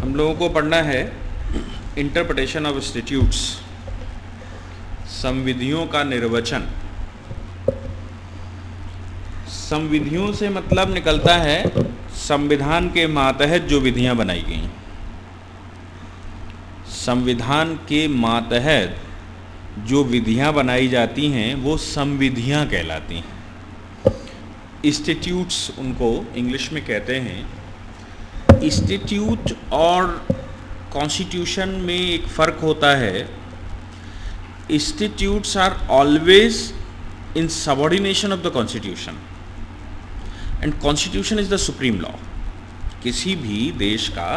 हम लोगों को पढ़ना है इंटरप्रिटेशन ऑफ इंस्टीट्यूट्स, संविधियों का निर्वचन। संविधियों से मतलब निकलता है संविधान के मातहत जो विधियां बनाई गई। संविधान के मातहत जो विधियां बनाई जाती हैं वो संविधियां कहलाती हैं। इंस्टीट्यूट्स उनको इंग्लिश में कहते हैं। इंस्टीट्यूट और कॉन्स्टिट्यूशन में एक फ़र्क होता है। Institutes are always in subordination of the constitution and constitution is the supreme law. किसी भी देश का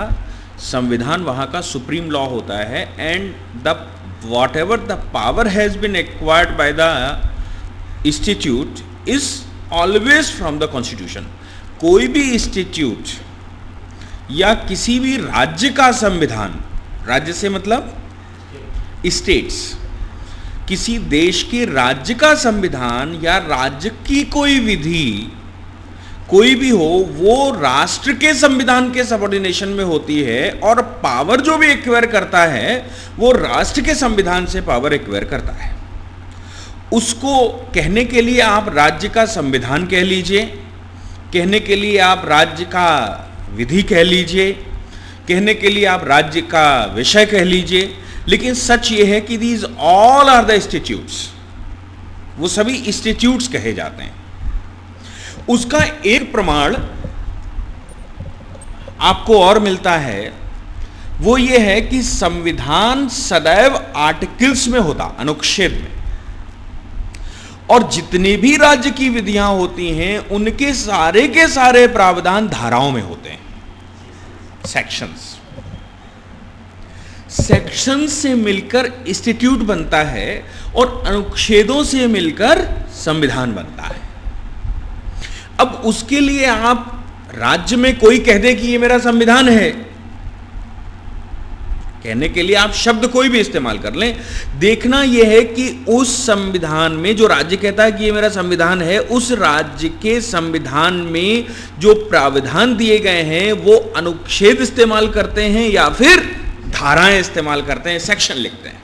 संविधान वहाँ का सुप्रीम लॉ होता है and the what ever the power has been acquired by the institute is always from the constitution. कोई भी इंस्टीट्यूट या किसी भी राज्य का संविधान, राज्य से मतलब स्टेट्स, किसी देश के राज्य का संविधान या राज्य की कोई विधि कोई भी हो वो राष्ट्र के संविधान के सबऑर्डिनेशन में होती है और पावर जो भी एक्वायर करता है वो राष्ट्र के संविधान से पावर एक्वायर करता है। उसको कहने के लिए आप राज्य का संविधान कह लीजिए, कहने के लिए आप राज्य का विधि कह लीजिए, कहने के लिए आप राज्य का विषय कह लीजिए, लेकिन सच ये है कि these all are the institutes, वो सभी इंस्टीट्यूट्स कहे जाते हैं। उसका एक प्रमाण आपको और मिलता है, वो ये है कि संविधान सदैव आर्टिकल्स में होता, अनुच्छेद में, और जितने भी राज्य की विधियां होती हैं उनके सारे के सारे प्रावधान धाराओं में होते हैं, सेक्शंस। सेक्शंस से मिलकर इंस्टीट्यूट बनता है और अनुच्छेदों से मिलकर संविधान बनता है। अब उसके लिए आप राज्य में कोई कह दे कि ये मेरा संविधान है, कहने के लिए आप शब्द कोई भी इस्तेमाल कर लें, देखना यह है कि उस संविधान में जो राज्य कहता है कि ये मेरा संविधान है, उस राज्य के संविधान में जो प्रावधान दिए गए हैं वो अनुच्छेद इस्तेमाल करते हैं या फिर धाराएं इस्तेमाल करते हैं, सेक्शन लिखते हैं।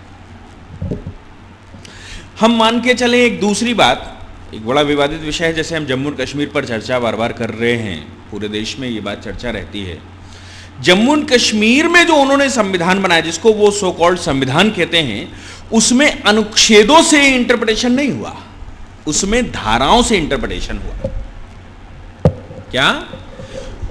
हम मान के चलें एक दूसरी बात, एक बड़ा विवादित विषय है, जैसे हम जम्मू और कश्मीर पर चर्चा बार बार कर रहे हैं, पूरे देश में ये बात चर्चा रहती है। जम्मू और कश्मीर में जो उन्होंने संविधान बनाया, जिसको वो सो कॉल्ड संविधान कहते हैं, उसमें अनुच्छेदों से इंटरप्रिटेशन नहीं हुआ, उसमें धाराओं से इंटरप्रिटेशन हुआ। क्या?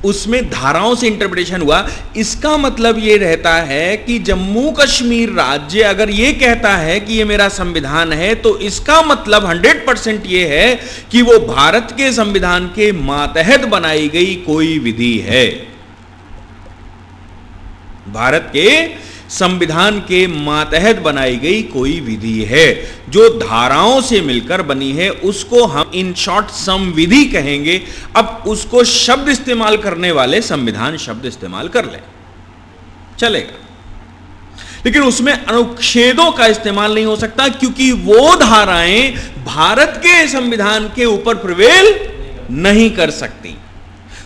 उसमें धाराओं से इंटरप्रिटेशन हुआ। इसका मतलब ये रहता है कि जम्मू कश्मीर राज्य अगर ये कहता है कि ये मेरा संविधान है, तो इसका मतलब 100% ये है कि वो भारत के संविधान के मातहत बनाई गई कोई विधि है। भारत के संविधान के मातहत बनाई गई कोई विधि है जो धाराओं से मिलकर बनी है, उसको हम इन शॉर्ट संविधि कहेंगे। अब उसको शब्द इस्तेमाल करने वाले संविधान शब्द इस्तेमाल कर लें, चलेगा, लेकिन उसमें अनुच्छेदों का इस्तेमाल नहीं हो सकता, क्योंकि वो धाराएं भारत के संविधान के ऊपर प्रिवेल नहीं कर सकती।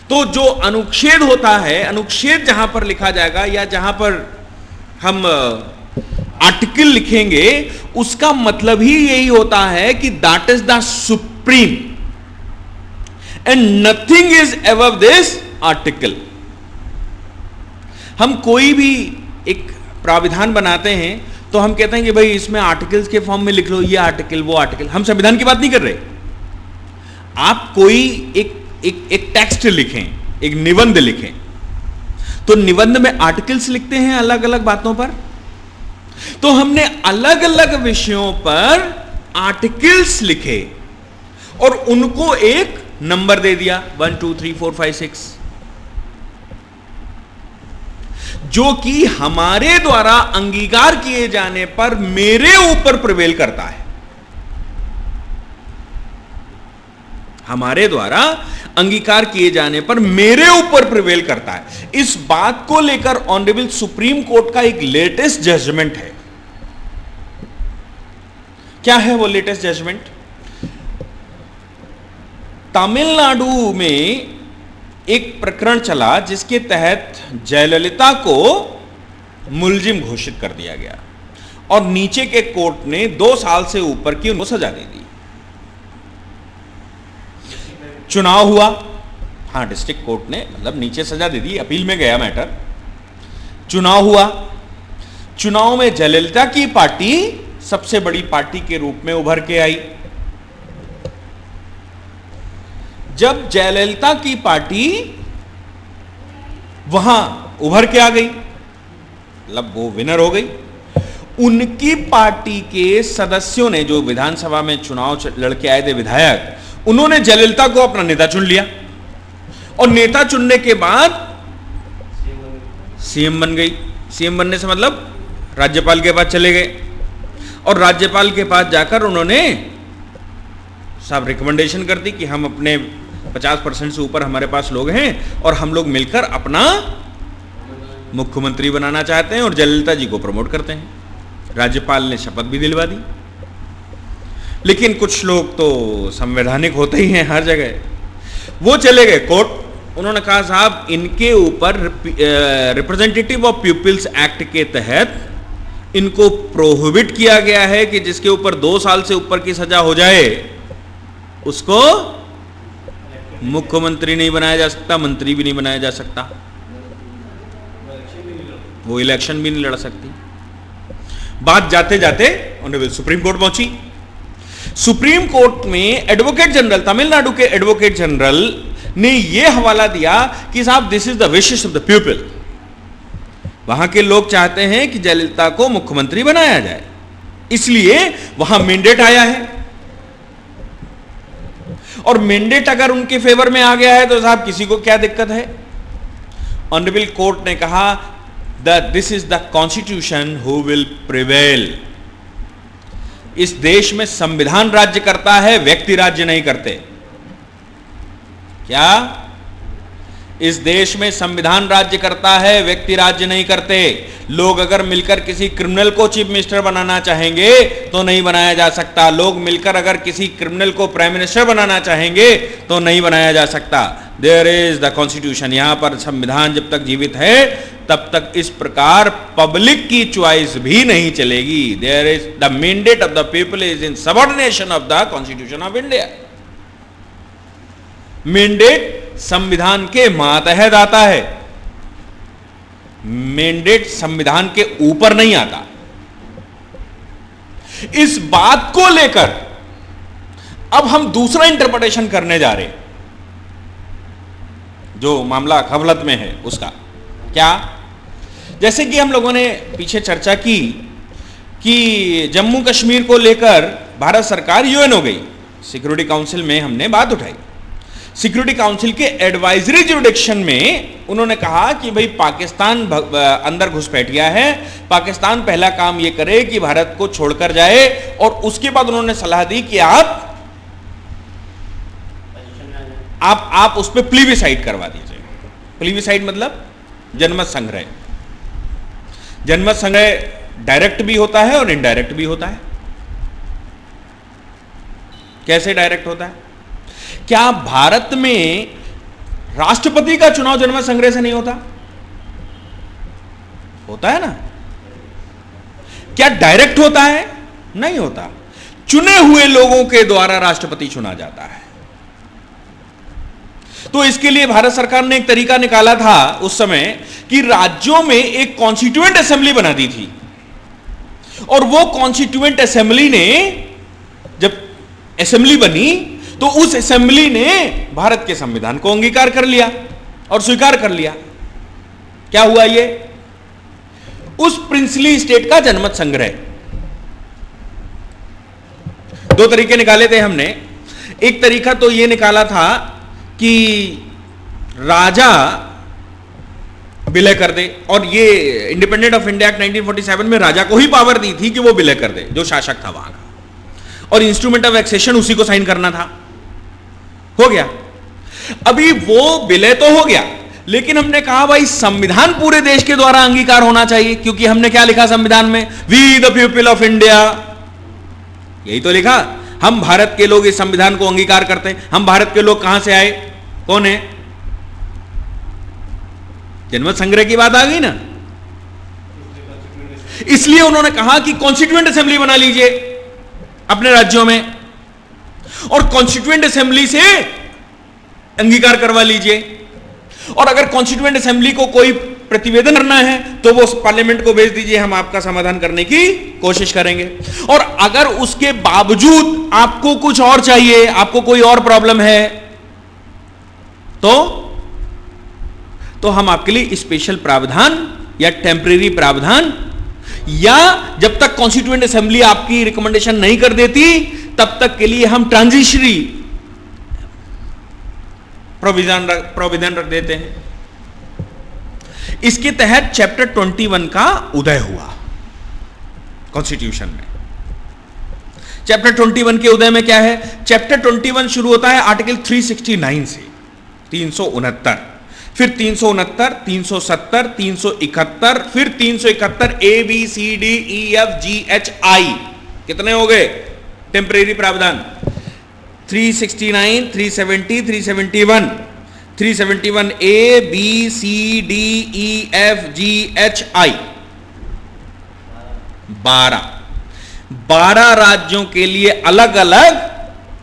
तो जो अनुच्छेद होता है, अनुच्छेद जहां पर लिखा जाएगा या जहां पर हम आर्टिकल लिखेंगे, उसका मतलब ही यही होता है कि that is the supreme and nothing is above this article. हम कोई भी एक प्राविधान बनाते हैं तो हम कहते हैं कि भाई इसमें आर्टिकल्स के फॉर्म में लिख लो, ये आर्टिकल वो आर्टिकल। हम संविधान की बात नहीं कर रहे। आप कोई एक टेक्स्ट लिखें, एक निबंध लिखें, तो निबंध में आर्टिकल्स लिखते हैं अलग अलग बातों पर। तो हमने अलग अलग विषयों पर आर्टिकल्स लिखे और उनको एक नंबर दे दिया, 1 2 3 4 5 6, जो कि हमारे द्वारा अंगीकार किए जाने पर मेरे ऊपर प्रिवेल करता है। हमारे द्वारा अंगीकार किए जाने पर मेरे ऊपर प्रिवेल करता है। इस बात को लेकर ऑनरेबल सुप्रीम कोर्ट का एक लेटेस्ट जजमेंट है। क्या है वो लेटेस्ट जजमेंट? तमिलनाडु में एक प्रकरण चला जिसके तहत जयललिता को मुलजिम घोषित कर दिया गया और नीचे के कोर्ट ने 2 साल से ऊपर की उनको सजा दे दी। चुनाव हुआ, हाँ डिस्ट्रिक्ट कोर्ट ने मतलब नीचे सजा दे दी, अपील में गया मैटर। चुनाव हुआ, चुनाव में जयललिता की पार्टी सबसे बड़ी पार्टी के रूप में उभर के आई। जब जयललिता की पार्टी वहां उभर के आ गई, मतलब वो विनर हो गई, उनकी पार्टी के सदस्यों ने, जो विधानसभा में चुनाव लड़के आए थे विधायक, उन्होंने जयललिता को अपना नेता चुन लिया और नेता चुनने के बाद सीएम बन गई। सीएम बनने से मतलब राज्यपाल के पास चले गए और राज्यपाल के पास जाकर उन्होंने साहब रिकमेंडेशन कर दी कि हम अपने 50% से ऊपर हमारे पास लोग हैं और हम लोग मिलकर अपना मुख्यमंत्री बनाना चाहते हैं और जयललिता जी को प्रमोट करते हैं। राज्यपाल ने शपथ भी दिलवा दी। लेकिन कुछ लोग तो संवैधानिक होते ही हैं हर जगह, वो चले गए कोर्ट। उन्होंने कहा साहब इनके ऊपर रिप्रेजेंटेटिव ऑफ पीपल्स एक्ट के तहत इनको प्रोहिबिट किया गया है कि जिसके ऊपर 2 साल से ऊपर की सजा हो जाए उसको मुख्यमंत्री नहीं बनाया जा सकता, मंत्री भी नहीं बनाया जा सकता, वो इलेक्शन भी नहीं लड़ सकती। बात जाते जाते ऑनरेबल सुप्रीम कोर्ट पहुंची। सुप्रीम कोर्ट में एडवोकेट जनरल, तमिलनाडु के एडवोकेट जनरल ने यह हवाला दिया कि साहब this is the wishes of the people, वहां के लोग चाहते हैं कि जयललिता को मुख्यमंत्री बनाया जाए, इसलिए वहां मैंडेट आया है और मैंडेट अगर उनके फेवर में आ गया है तो साहब किसी को क्या दिक्कत है। ऑनरेबल कोर्ट ने कहा that this is the constitution who will prevail. इस देश में संविधान राज्य करता है, व्यक्ति राज्य नहीं करते। क्या? इस देश में संविधान राज्य करता है, व्यक्ति राज्य नहीं करते। लोग अगर मिलकर किसी क्रिमिनल को चीफ मिनिस्टर बनाना चाहेंगे तो नहीं बनाया जा सकता। लोग मिलकर अगर किसी क्रिमिनल को प्राइम मिनिस्टर बनाना चाहेंगे तो नहीं बनाया जा सकता। There is the constitution. यहां पर संविधान जब तक जीवित है तब तक इस प्रकार पब्लिक की चॉइस भी नहीं चलेगी। There is the mandate of the people is in subordination of the constitution of India. Mandate संविधान के मातहत आता है, मैंडेट संविधान के ऊपर नहीं आता। इस बात को लेकर अब हम दूसरा इंटरप्रिटेशन करने जा रहे हैं, जो मामला खबलत में है उसका। क्या? जैसे कि हम लोगों ने पीछे चर्चा की कि जम्मू कश्मीर को लेकर भारत सरकार यूएन हो गई, सिक्योरिटी काउंसिल में हमने बात उठाई। सिक्योरिटी काउंसिल के एडवाइजरी जुरिडिक्शन में उन्होंने कहा कि भाई पाकिस्तान अंदर घुसपैठिया है, पाकिस्तान पहला काम यह करे कि भारत को छोड़कर जाए और उसके बाद उन्होंने सलाह दी कि आप उस पर प्लीबिसाइड करवा दीजिए। प्लीबिसाइड मतलब जनमत संग्रह। जनमत संग्रह डायरेक्ट भी होता है और इनडायरेक्ट भी होता है। कैसे डायरेक्ट होता है? क्या भारत में राष्ट्रपति का चुनाव जनमत संग्रह से नहीं होता? होता है ना। क्या डायरेक्ट होता है? नहीं होता। चुने हुए लोगों के द्वारा राष्ट्रपति चुना जाता है। तो इसके लिए भारत सरकार ने एक तरीका निकाला था उस समय कि राज्यों में एक कॉन्स्टिट्यूएंट असेंबली बना दी थी और वो कॉन्स्टिट्यूएंट असेंबली ने जब असेंबली बनी तो उस असेंबली ने भारत के संविधान को अंगीकार कर लिया और स्वीकार कर लिया। क्या हुआ? ये उस प्रिंसली स्टेट का जनमत संग्रह। 2 तरीके निकाले थे हमने। एक तरीका तो यह निकाला था कि राजा विलय कर दे, और ये इंडिपेंडेंट ऑफ इंडिया एक्ट 1947 में राजा को ही पावर दी थी कि वो विलय कर दे, जो शासक था वहां का, और इंस्ट्रूमेंट ऑफ एक्सेशन उसी को साइन करना था। हो गया। अभी वो विलय तो हो गया, लेकिन हमने कहा भाई संविधान पूरे देश के द्वारा अंगीकार होना चाहिए, क्योंकि हमने क्या लिखा संविधान में? We the people of India. यही तो लिखा, हम भारत के लोग इस संविधान को अंगीकार करते हैं। हम भारत के लोग कहां से आए? कौन है? जनमत संग्रह की बात आ गई ना, इसलिए उन्होंने कहा कि कॉन्स्टिट्यूएंट असेंबली बना लीजिए अपने राज्यों में और कॉन्स्टिट्यूएंट असेंबली से अंगीकार करवा लीजिए, और अगर कॉन्स्टिट्यूएंट असेंबली को कोई प्रतिवेदन करना है तो वो पार्लियामेंट को भेज दीजिए, हम आपका समाधान करने की कोशिश करेंगे। और अगर उसके बावजूद आपको कुछ और चाहिए, आपको कोई और प्रॉब्लम है, तो हम आपके लिए स्पेशल प्रावधान या टेम्परेरी प्रावधान, या जब तक कॉन्स्टिट्यूएंट असेंबली आपकी रिकमेंडेशन नहीं कर देती तब तक के लिए हम ट्रांजिशनरी प्रोविजन रख देते हैं। इसके तहत चैप्टर 21 का उदय हुआ कॉन्स्टिट्यूशन में। चैप्टर 21 के उदय में क्या है? चैप्टर 21 शुरू होता है आर्टिकल 369 से, 369, फिर 369, 370, 371, फिर 371 A B C D E F G H I, कितने हो गए टेम्परेरी प्रावधान? 369, 370, 371, 371 A B C D E F G H I, 12 राज्यों के लिए अलग अलग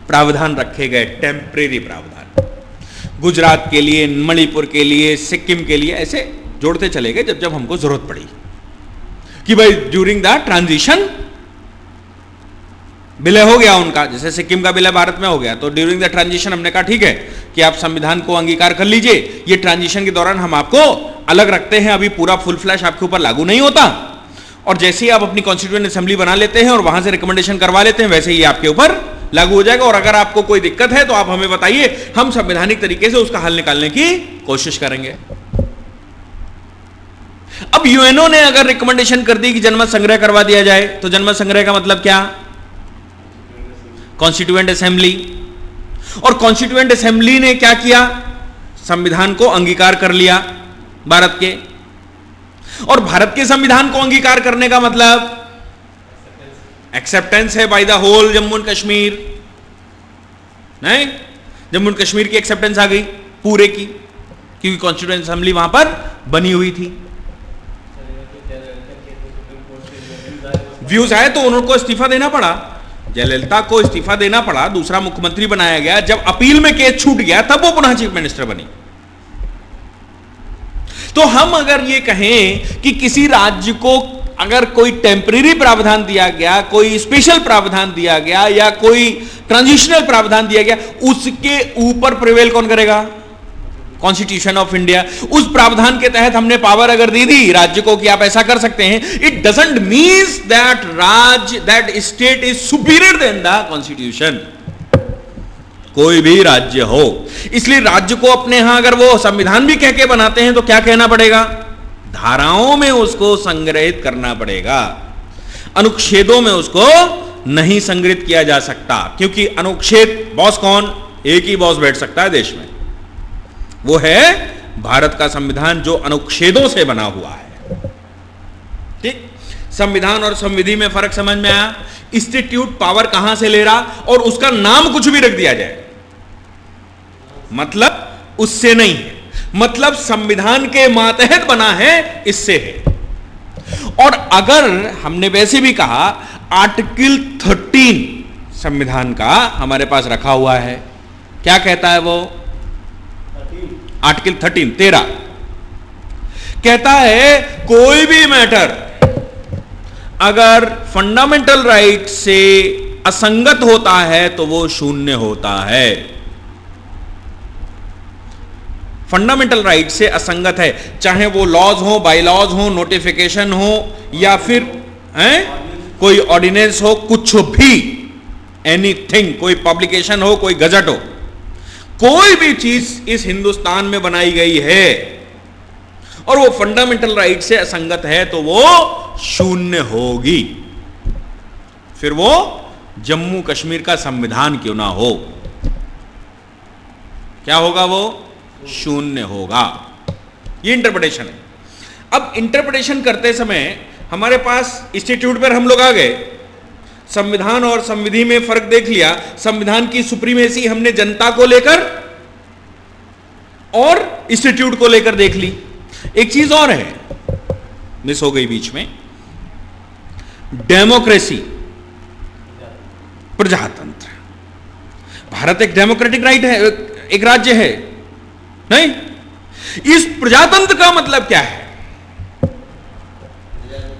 प्रावधान रखे गए, टेम्परेरी प्रावधान। गुजरात के लिए, मणिपुर के लिए, सिक्किम के लिए, ऐसे जोड़ते चले गए जब जब हमको जरूरत पड़ी कि भाई ड्यूरिंग द ट्रांजिशन विलय हो गया उनका, जैसे सिक्किम का विलय भारत में हो गया, तो ड्यूरिंग द ट्रांजिशन हमने कहा ठीक है कि आप संविधान को अंगीकार कर लीजिए, ये ट्रांजिशन के दौरान हम आपको अलग रखते हैं, अभी पूरा फुल फ्लैश आपके ऊपर लागू नहीं होता, और जैसे ही आप अपनी कॉन्स्टिट्यूएंट असेंबली बना लेते हैं और वहां से रिकमेंडेशन करवा लेते हैं, वैसे ही आपके ऊपर लागू हो जाएगा। और अगर आपको कोई दिक्कत है तो आप हमें बताइए, हम संवैधानिक तरीके से उसका हल निकालने की कोशिश करेंगे। अब यूएनओ ने अगर रिकमेंडेशन कर दी कि जनमत संग्रह करवा दिया जाए, तो जनमत संग्रह का मतलब क्या? Constituent assembly. और कॉन्स्टिट्यूएंट असेंबली ने क्या किया? संविधान को अंगीकार कर लिया भारत के, और भारत के संविधान को अंगीकार करने का मतलब एक्सेप्टेंस है by the whole Jammu and Kashmir. नहीं, जम्मू एंड कश्मीर की एक्सेप्टेंस आ गई पूरे की, क्योंकि कॉन्स्टिट्यूएंट असेंबली वहां पर बनी हुई थी। व्यूज आए तो उनको इस्तीफा देना पड़ा, जयललिता को इस्तीफा देना पड़ा, दूसरा मुख्यमंत्री बनाया गया, जब अपील में केस छूट गया तब वो पुनः चीफ मिनिस्टर बनी। तो हम अगर ये कहें कि किसी राज्य को अगर कोई टेम्परेरी प्रावधान दिया गया, कोई स्पेशल प्रावधान दिया गया, या कोई ट्रांजिशनल प्रावधान दिया गया, उसके ऊपर प्रिवेल कौन करेगा? Constitution of India. उस प्रावधान के तहत हमने पावर अगर दे दी राज्य को कि आप ऐसा कर सकते हैं, it doesn't means that state is superior than the constitution, कोई भी राज्य हो। इसलिए राज्य को अपने यहां अगर वो संविधान भी कह के बनाते हैं तो क्या कहना पड़ेगा? धाराओं में उसको संग्रहित करना पड़ेगा, अनुच्छेदों में उसको नहीं संग्रहित किया जा सकता, क्योंकि अनुच्छेद बॉस कौन? एक ही बॉस बैठ सकता है देश में, वो है भारत का संविधान, जो अनुच्छेदों से बना हुआ है। ठीक, संविधान और संविधि में फर्क समझ में आया? इंस्टीट्यूट पावर कहां से ले रहा, और उसका नाम कुछ भी रख दिया जाए, मतलब उससे नहीं है, मतलब संविधान के मातहत बना है, इससे है। और अगर हमने वैसे भी कहा आर्टिकल 13 संविधान का हमारे पास रखा हुआ है, क्या कहता है वो? आर्टिकल 13 कहता है कोई भी मैटर अगर फंडामेंटल राइट से असंगत होता है तो वो शून्य होता है। फंडामेंटल राइट से असंगत है, चाहे वो लॉज हो, बाई लॉज हो, नोटिफिकेशन हो, या फिर कोई ऑर्डिनेंस हो, कुछ भी, एनीथिंग, कोई पब्लिकेशन हो, कोई गजट हो, कोई भी चीज इस हिंदुस्तान में बनाई गई है और वो फंडामेंटल राइट से असंगत है तो वो शून्य होगी, फिर वो जम्मू कश्मीर का संविधान क्यों ना हो। क्या होगा? वो शून्य होगा। ये इंटरप्रिटेशन है। अब इंटरप्रिटेशन करते समय हमारे पास इंस्टीट्यूट पर हम लोग आ गए, संविधान और संविधि में फर्क देख लिया, संविधान की सुप्रीमेसी हमने जनता को लेकर और इंस्टीट्यूट को लेकर देख ली। एक चीज और है, मिस हो गई बीच में, डेमोक्रेसी, प्रजातंत्र। भारत एक डेमोक्रेटिक राइट है, एक राज्य है, नहीं? इस प्रजातंत्र का मतलब क्या है?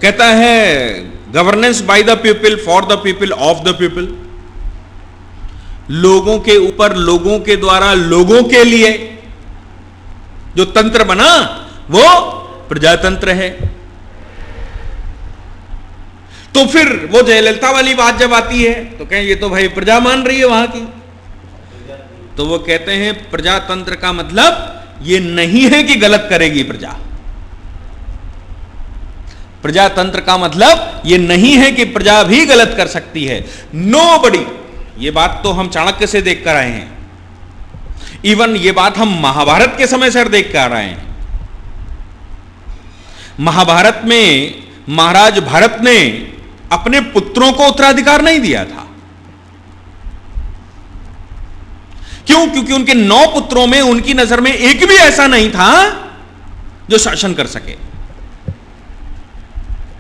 कहता है governance by the people, for the people, of the people. लोगों के ऊपर, लोगों के द्वारा, लोगों के लिए जो तंत्र बना वो प्रजातंत्र है। तो फिर वो जयललिता वाली बात जब आती है तो कहें ये तो भाई प्रजा मान रही है वहां की, तो वो कहते हैं प्रजातंत्र का मतलब ये नहीं है कि गलत करेगी प्रजा। प्रजातंत्र का मतलब ये नहीं है कि प्रजा भी गलत कर सकती है। नोबडी, ये बात तो हम चाणक्य से देख कर आए हैं, इवन ये बात हम महाभारत के समय से देख कर आ रहे हैं। महाभारत में महाराज भरत ने अपने पुत्रों को उत्तराधिकार नहीं दिया था। क्यों? क्योंकि उनके 9 पुत्रों में उनकी नजर में एक भी ऐसा नहीं था जो शासन कर सके,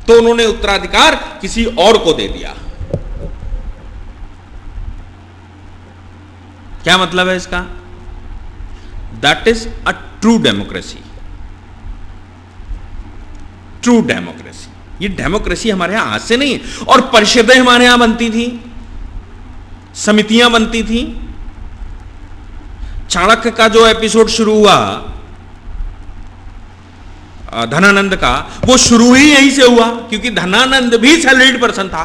तो उन्होंने उत्तराधिकार किसी और को दे दिया। क्या मतलब है इसका? That is a true democracy. True democracy, ये डेमोक्रेसी हमारे यहां आज से नहीं है। और परिषदें हमारे यहां बनती थी, समितियां बनती थी। चाणक्य का जो एपिसोड शुरू हुआ धनानंद का, वो शुरू ही यहीं से हुआ, क्योंकि धनानंद भी सैलरीड पर्सन था।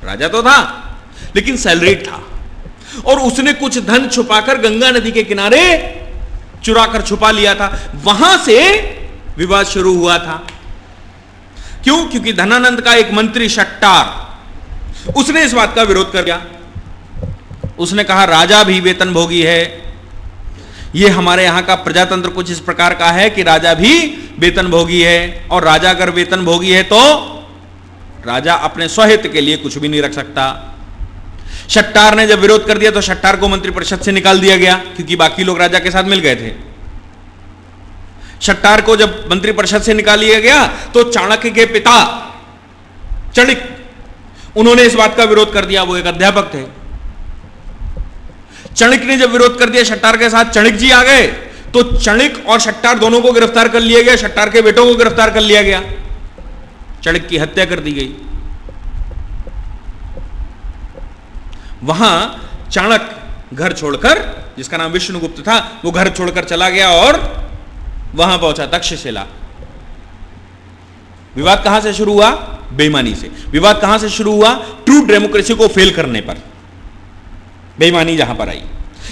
राजा तो था लेकिन सैलरीड था, और उसने कुछ धन छुपाकर गंगा नदी के किनारे चुराकर छुपा लिया था। वहां से विवाद शुरू हुआ था। क्यों? क्योंकि धनानंद का एक मंत्री शट्टार, उसने इस बात का विरोध कर दिया। उसने कहा राजा भी वेतन भोगी है। ये हमारे यहां का प्रजातंत्र कुछ इस प्रकार का है कि राजा भी वेतन भोगी है, और राजा अगर वेतन भोगी है तो राजा अपने स्वहित के लिए कुछ भी नहीं रख सकता। शट्टार ने जब विरोध कर दिया तो शट्टार को मंत्रिपरिषद से निकाल दिया गया, क्योंकि बाकी लोग राजा के साथ मिल गए थे। शट्टार को जब मंत्रिपरिषद से निकाल लिया गया तो चाणक्य के पिता चणिक, उन्होंने इस बात का विरोध कर दिया। वो एक अध्यापक थे। चणिक ने जब विरोध कर दिया शट्टार के साथ, चणिक जी आ गए, तो चणिक और शट्टार दोनों को गिरफ्तार कर लिया गया। शट्टार के बेटों को गिरफ्तार कर लिया गया, चणिक की हत्या कर दी गई। वहां चाणक्य घर छोड़कर, जिसका नाम विष्णुगुप्त था, वो घर छोड़कर चला गया और वहां पहुंचा तक्षशिला। विवाद कहां से शुरू हुआ? बेईमानी से। विवाद कहां से शुरू हुआ? ट्रू डेमोक्रेसी को फेल करने पर बेईमानी जहां पर आई।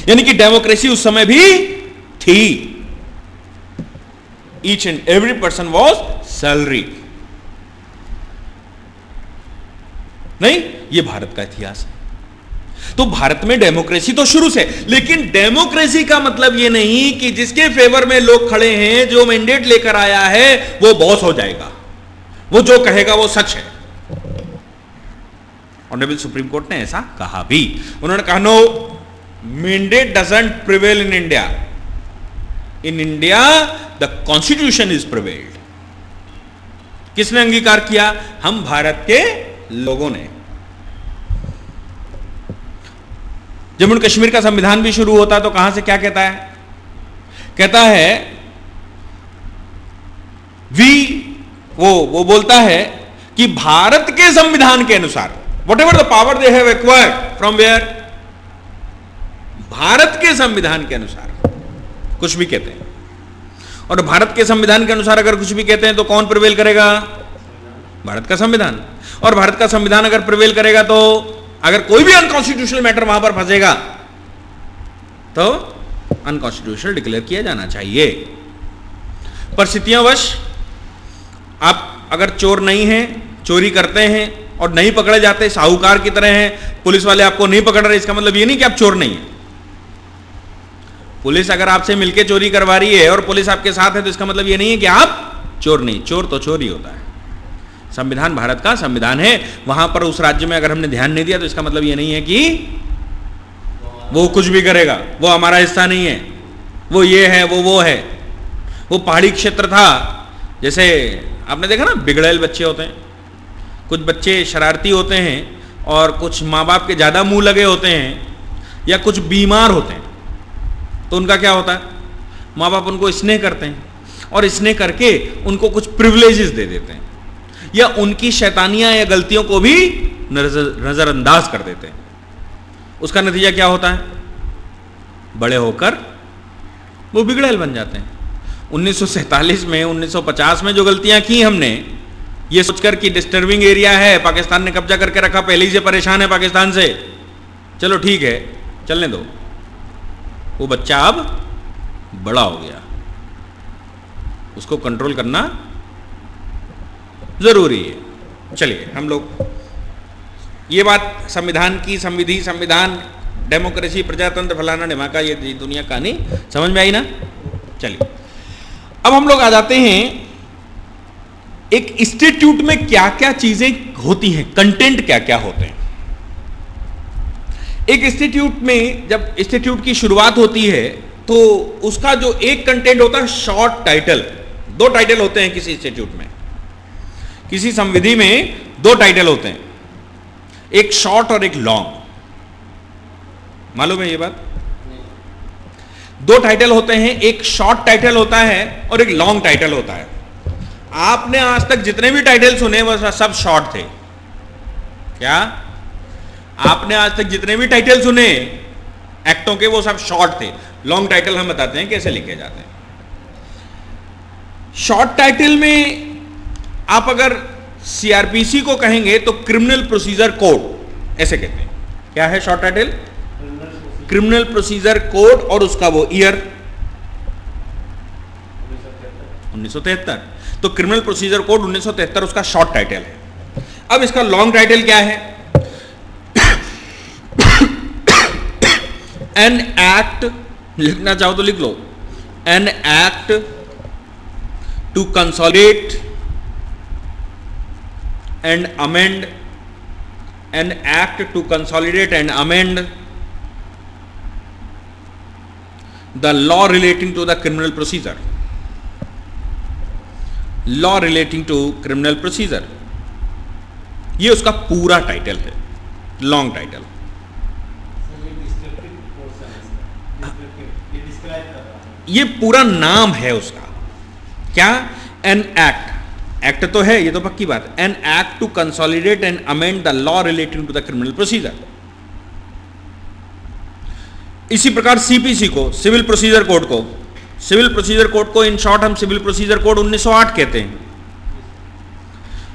यानी कि डेमोक्रेसी उस समय भी थी। Each and every person was salary. नहीं, ये भारत का इतिहास है। तो भारत में डेमोक्रेसी तो शुरू से, लेकिन डेमोक्रेसी का मतलब यह नहीं कि जिसके फेवर में लोग खड़े हैं, जो मैंडेट लेकर आया है, वो बॉस हो जाएगा, वो जो कहेगा वो सच है। ऑनरेबल सुप्रीम कोर्ट ने ऐसा कहा भी। उन्होंने कहा no, mandate doesn't prevail in India. In India the constitution is prevailed. किसने अंगीकार किया? हम भारत के लोगों ने। जम्मू कश्मीर का संविधान भी शुरू होता तो कहां से क्या कहता है? कहता है वो बोलता है कि भारत के संविधान के अनुसार, whatever the power they have acquired from where, Bharat के संविधान के अनुसार कुछ भी कहते हैं। और भारत के संविधान के अनुसार अगर कुछ भी कहते हैं तो कौन प्रिवेल करेगा? भारत का संविधान। और भारत का संविधान अगर प्रिवेल करेगा तो अगर कोई भी अनकॉन्स्टिट्यूशनल मैटर वहां पर फंसेगा तो अनकॉन्स्टिट्यूशनल डिक्लेयर किया जाना चाहिए। परिस्थितियां वश आप अगर चोर नहीं हैं, चोरी करते हैं और नहीं पकड़े जाते, साहूकार की तरह हैं, पुलिस वाले आपको नहीं पकड़ रहे, इसका मतलब ये नहीं कि आप चोर नहीं हैं। पुलिस अगर आपसे मिलकर चोरी करवा रही है और पुलिस आपके साथ है तो इसका मतलब ये नहीं है कि आप चोर नहीं। चोर तो चोर ही होता है। संविधान भारत का संविधान है, वहां पर उस राज्य में अगर हमने ध्यान नहीं दिया तो इसका मतलब ये नहीं है कि वो कुछ भी करेगा, वो हमारा हिस्सा नहीं है, वो ये है, वो है। वो पहाड़ी क्षेत्र था, जैसे आपने देखा ना बिगड़ैल बच्चे होते हैं, कुछ बच्चे शरारती होते हैं और कुछ माँ बाप के ज़्यादा मुंह लगे होते हैं, या कुछ बीमार होते हैं, तो उनका क्या होता है, माँ बाप उनको स्नेह करते हैं और स्नेह करके उनको कुछ प्रिविलेजेस दे देते हैं, या उनकी शैतानियां या गलतियों को भी नजरअंदाज कर देते हैं। उसका नतीजा क्या होता है, बड़े होकर वो बिगड़ैल बन जाते हैं। 1947 में 1950 में जो गलतियां की हमने, ये सोचकर कि डिस्टर्बिंग एरिया है, पाकिस्तान ने कब्जा करके रखा, पहले ही से परेशान है पाकिस्तान से, चलो ठीक है चलने दो, वो बच्चा अब बड़ा हो गया, उसको कंट्रोल करना जरूरी है। चलिए हम लोग ये बात संविधान की, संविधि, संविधान, डेमोक्रेसी, प्रजातंत्र, फलाना ढिमाका, ये दुनिया कहानी समझ में आई ना। चलिए अब हम लोग आ जाते हैं एक इंस्टीट्यूट में क्या क्या चीजें होती हैं, कंटेंट क्या क्या होते हैं। एक इंस्टीट्यूट में जब इंस्टीट्यूट की शुरुआत होती है तो उसका जो एक कंटेंट होता है शॉर्ट टाइटल, दो टाइटल होते हैं किसी इंस्टीट्यूट में, किसी संविधि में दो टाइटल होते हैं, एक शॉर्ट और एक लॉन्ग। मालूम है ये बात? दो टाइटल होते हैं, एक शॉर्ट टाइटल होता है और एक लॉन्ग टाइटल होता है। आपने आज तक जितने भी टाइटल सुने वो सब शॉर्ट थे। क्या आपने आज तक जितने भी टाइटल सुने एक्टों के, वो सब शॉर्ट थे। लॉन्ग टाइटल हम बताते हैं कैसे लिखे जाते हैं। शॉर्ट टाइटल में आप अगर सीआरपीसी को कहेंगे तो क्रिमिनल प्रोसीजर कोड ऐसे कहते हैं। क्या है short title? Criminal procedure code, और उसका वो ईयर 1973। तो क्रिमिनल प्रोसीजर कोड 1973 उसका शॉर्ट टाइटल है। अब इसका लॉन्ग टाइटल क्या है? एन एक्ट, लिखना चाहो तो लिख लो, an act to consolidate and amend, an act to consolidate and amend the law relating to the criminal procedure, law relating to criminal procedure, ये उसका पूरा टाइटल है, लॉन्ग टाइटल। ये पूरा नाम है उसका। क्या? एन एक्ट, एक्ट तो है, ये तो पक्की बात, an act to consolidate and amend the law relating to the criminal procedure. इसी प्रकार सीपीसी को, सिविल प्रोसीजर कोड को, सिविल प्रोसीजर कोड को इन शॉर्ट हम सिविल प्रोसीजर कोड 1908 कहते हैं।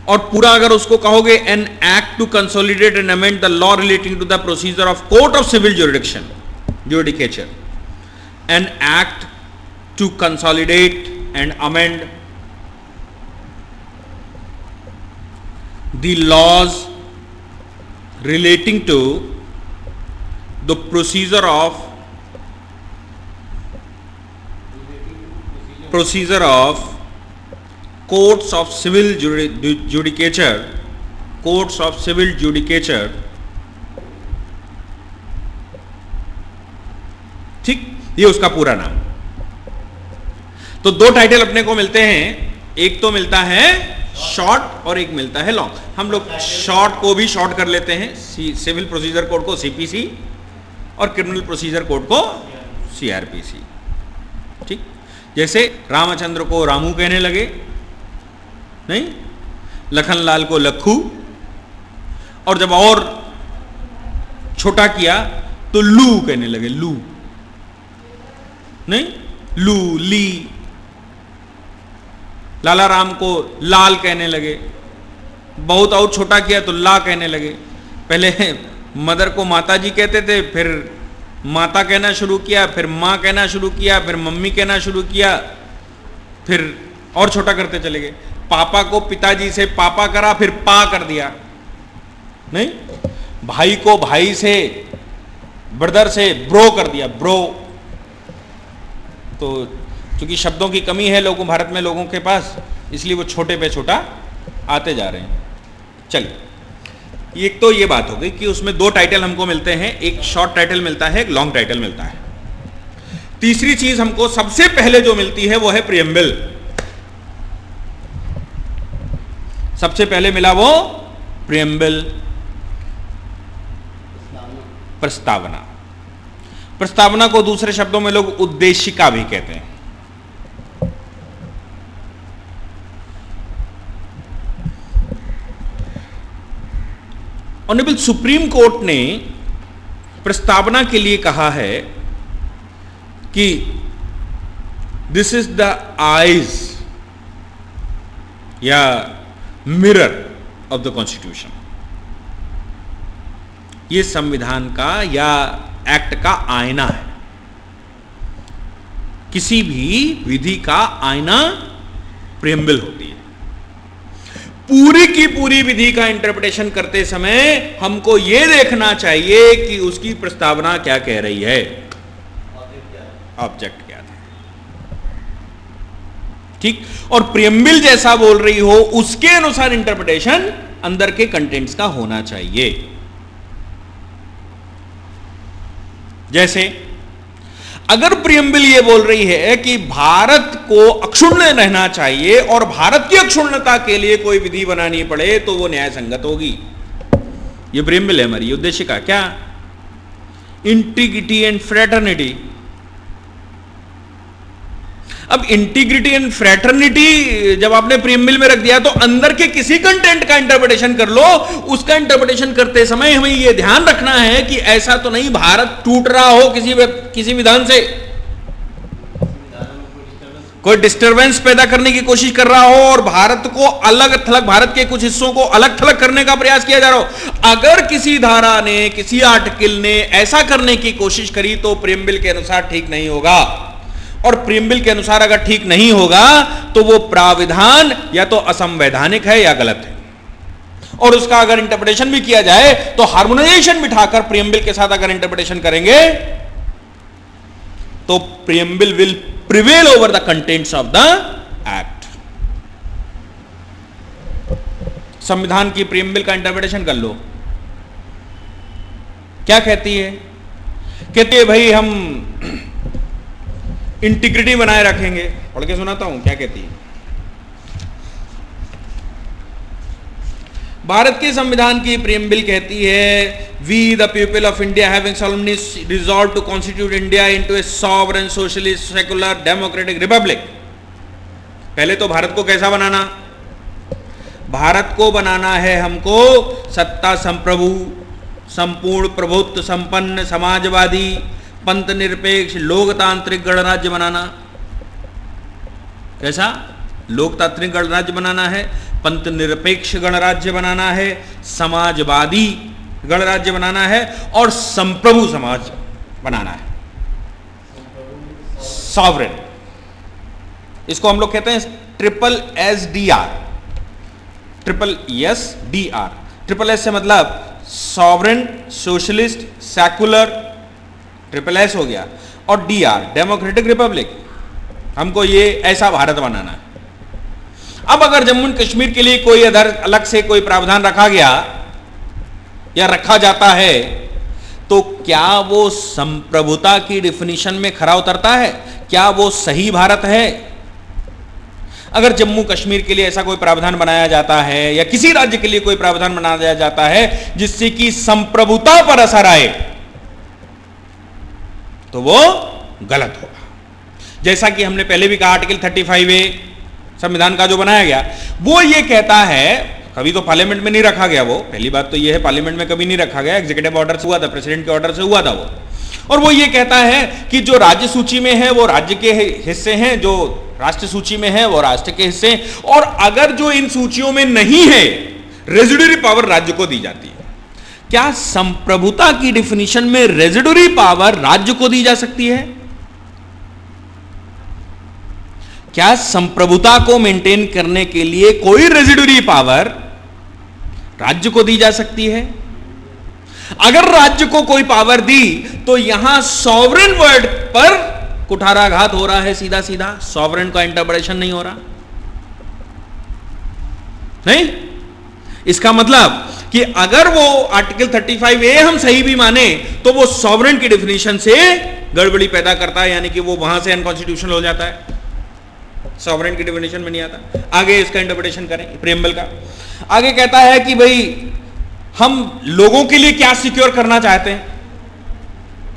और पूरा अगर उसको कहोगे an act to consolidate and amend the law relating to the procedure of court of civil jurisdiction, judicature, an act to consolidate and amend the laws relating to the procedure of courts of civil judicature, courts of civil judicature, ठीक, ये उसका पूरा नाम। तो दो title अपने को मिलते हैं, एक तो मिलता है शॉर्ट और एक मिलता है लॉन्ग। हम लोग शॉर्ट को भी शॉर्ट कर लेते हैं, सिविल प्रोसीजर कोड को सीपीसी और क्रिमिनल प्रोसीजर कोड को सीआरपीसी। ठीक, जैसे रामचंद्र को रामू कहने लगे, नहीं, लखनलाल को लखू, और जब और छोटा किया तो लू कहने लगे, लू, नहीं, लू, ली। लाला राम को लाल कहने लगे, बहुत और छोटा किया तो ला कहने लगे। पहले मदर को माता जी कहते थे, फिर माता कहना शुरू किया, फिर माँ कहना शुरू किया, फिर मम्मी कहना शुरू किया, फिर और छोटा करते चले गए। पापा को पिताजी से पापा करा, फिर पा कर दिया, नहीं। भाई को भाई से, ब्रदर से ब्रो कर दिया, ब्रो। तो क्योंकि शब्दों की कमी है लोगों, भारत में लोगों के पास, इसलिए वो छोटे पे छोटा आते जा रहे हैं। चलिए, एक तो ये बात हो गई कि उसमें दो टाइटल हमको मिलते हैं, एक शॉर्ट टाइटल मिलता है, एक लॉन्ग टाइटल मिलता है। तीसरी चीज हमको सबसे पहले जो मिलती है वो है प्रियम्बल। सबसे पहले मिला वो प्रियम्बल, प्रस्तावना। प्रस्तावना को दूसरे शब्दों में लोग उद्देशिका भी कहते हैं। ऑनरेबल सुप्रीम कोर्ट ने प्रस्तावना के लिए कहा है कि दिस इज द आईज या मिरर ऑफ द कॉन्स्टिट्यूशन। यह संविधान का या एक्ट का आईना है। किसी भी विधि का आईना प्रियम्बल होती है। पूरी की पूरी विधि का इंटरप्रिटेशन करते समय हमको यह देखना चाहिए कि उसकी प्रस्तावना क्या कह रही है, ऑब्जेक्ट क्या था, ठीक। और प्रियम्बल जैसा बोल रही हो उसके अनुसार इंटरप्रिटेशन अंदर के कंटेंट्स का होना चाहिए। जैसे अगर प्रियम्बल ये बोल रही है कि भारत को अक्षुण्ण रहना चाहिए और भारत की अक्षुण्णता के लिए कोई विधि बनानी पड़े तो वो न्याय संगत होगी। ये प्रियम्बल है हमारी उद्देशिका। क्या? Integrity and fraternity. अब इंटीग्रिटी एंड फ्रेटर्निटी जब आपने प्रियम्बल में रख दिया तो अंदर के किसी कंटेंट का इंटरप्रिटेशन कर लो। उसका इंटरप्रिटेशन करते समय हमें यह ध्यान रखना है कि ऐसा तो नहीं भारत टूट रहा हो किसी विधान से, कोई डिस्टरबेंस पैदा करने की कोशिश कर रहा हो और भारत को अलग थलग, भारत के कुछ हिस्सों को अलग थलग करने का प्रयास किया जा रहा हो। अगर किसी धारा ने, किसी आर्टिकल ने ऐसा करने की कोशिश करी तो प्रियम्बल के अनुसार ठीक नहीं होगा। और प्रियम्बल के अनुसार अगर ठीक नहीं होगा तो वो प्राविधान या तो असंवैधानिक है या गलत है। और उसका अगर इंटरप्रिटेशन भी किया जाए तो हार्मोनाइजेशन बिठाकर प्रियम्बल के साथ अगर इंटरप्रिटेशन करेंगे तो preamble will prevail over the contents of the act. संविधान की प्रियम्बल का इंटरप्रिटेशन कर लो, क्या कहती है? कहती है भाई हम इंटीग्रिटी बनाए रखेंगे। पढ़ के सुनाता हूं क्या कहती है। भारत के संविधान की प्रियम्बल कहती है, we the people of India having solemnly resolved to constitute India into a sovereign socialist secular democratic republic। पहले तो भारत को कैसा बनाना? भारत को बनाना है हमको सत्ता संप्रभु, संपूर्ण प्रभुत्व संपन्न, समाजवादी, पंथ निरपेक्ष, लोकतांत्रिक गणराज्य बनाना। कैसा? लोकतांत्रिक गणराज्य बनाना है, पंथ निरपेक्ष गणराज्य बनाना है, समाजवादी गणराज्य बनाना है और संप्रभु समाज बनाना है, सॉवरेन। इसको हम लोग कहते हैं triple SDR, triple SDR। Triple S से मतलब sovereign, socialist, secular, triple S हो गया, और DR डेमोक्रेटिक रिपब्लिक। हमको ये ऐसा भारत बनाना है। अब अगर जम्मू एंड कश्मीर के लिए कोई अलग से कोई प्रावधान रखा गया या रखा जाता है तो क्या वो संप्रभुता की डिफिनीशन में खरा उतरता है? क्या वो सही भारत है? अगर जम्मू कश्मीर के लिए ऐसा कोई प्रावधान बनाया जाता है या किसी राज्य के लिए कोई प्रावधान बनाया जाता है जिससे कि संप्रभुता पर असर आए तो वो गलत होगा। जैसा कि हमने पहले भी कहा, आर्टिकल 35A संविधान का जो बनाया गया वो ये कहता है, कभी तो पार्लियामेंट में नहीं रखा गया, वो पहली बात तो ये है, पार्लियामेंट में कभी नहीं रखा गया, एग्जीक्यूटिव ऑर्डर से हुआ था, प्रेसिडेंट के ऑर्डर से हुआ था वो। और वो ये कहता है कि जो राज्य सूची में है वो राज्य के हिस्से हैं, जो राष्ट्र सूची में है वो राष्ट्र के हिस्से हैं, और अगर जो इन सूचियों में नहीं है रेजिडुअरी पावर राज्य को दी जाती है। क्या संप्रभुता की डिफिनीशन में रेजिडुअरी पावर राज्य को दी जा सकती है? क्या संप्रभुता को मेंटेन करने के लिए कोई रेजिडुअरी पावर राज्य को दी जा सकती है? अगर राज्य को कोई पावर दी तो यहां सॉवरेन वर्ड पर कुठाराघात हो रहा है, सीधा सीधा सॉवरेन का इंटरप्रिटेशन नहीं हो रहा। नहीं, इसका मतलब कि अगर वो आर्टिकल 35A हम सही भी माने तो वो सॉवरेन की डेफिनेशन से गड़बड़ी पैदा करता है, यानी कि वो वहां से अनकॉन्स्टिट्यूशनल हो जाता है, सॉवरेन की डेफिनेशन में नहीं आता। आगे इसका इंटरप्रिटेशन करें प्रेम्बल का। आगे कहता है कि भाई हम लोगों के लिए क्या सिक्योर करना चाहते हैं।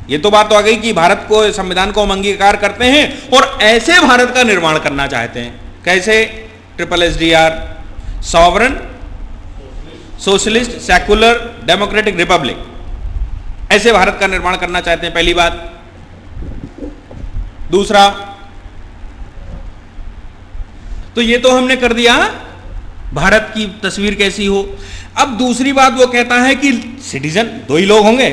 ये तो बात तो आ गई कि भारत को, संविधान को हम अंगीकार करते हैं और ऐसे भारत का निर्माण करना चाहते हैं। कैसे? Triple SDR, sovereign, socialist, secular, democratic Republic, ऐसे भारत का निर्माण करना चाहते हैं, पहली बात। दूसरा, तो ये तो हमने कर दिया भारत की तस्वीर कैसी हो। अब दूसरी बात वो कहता है कि सिटीजन दो ही लोग होंगे,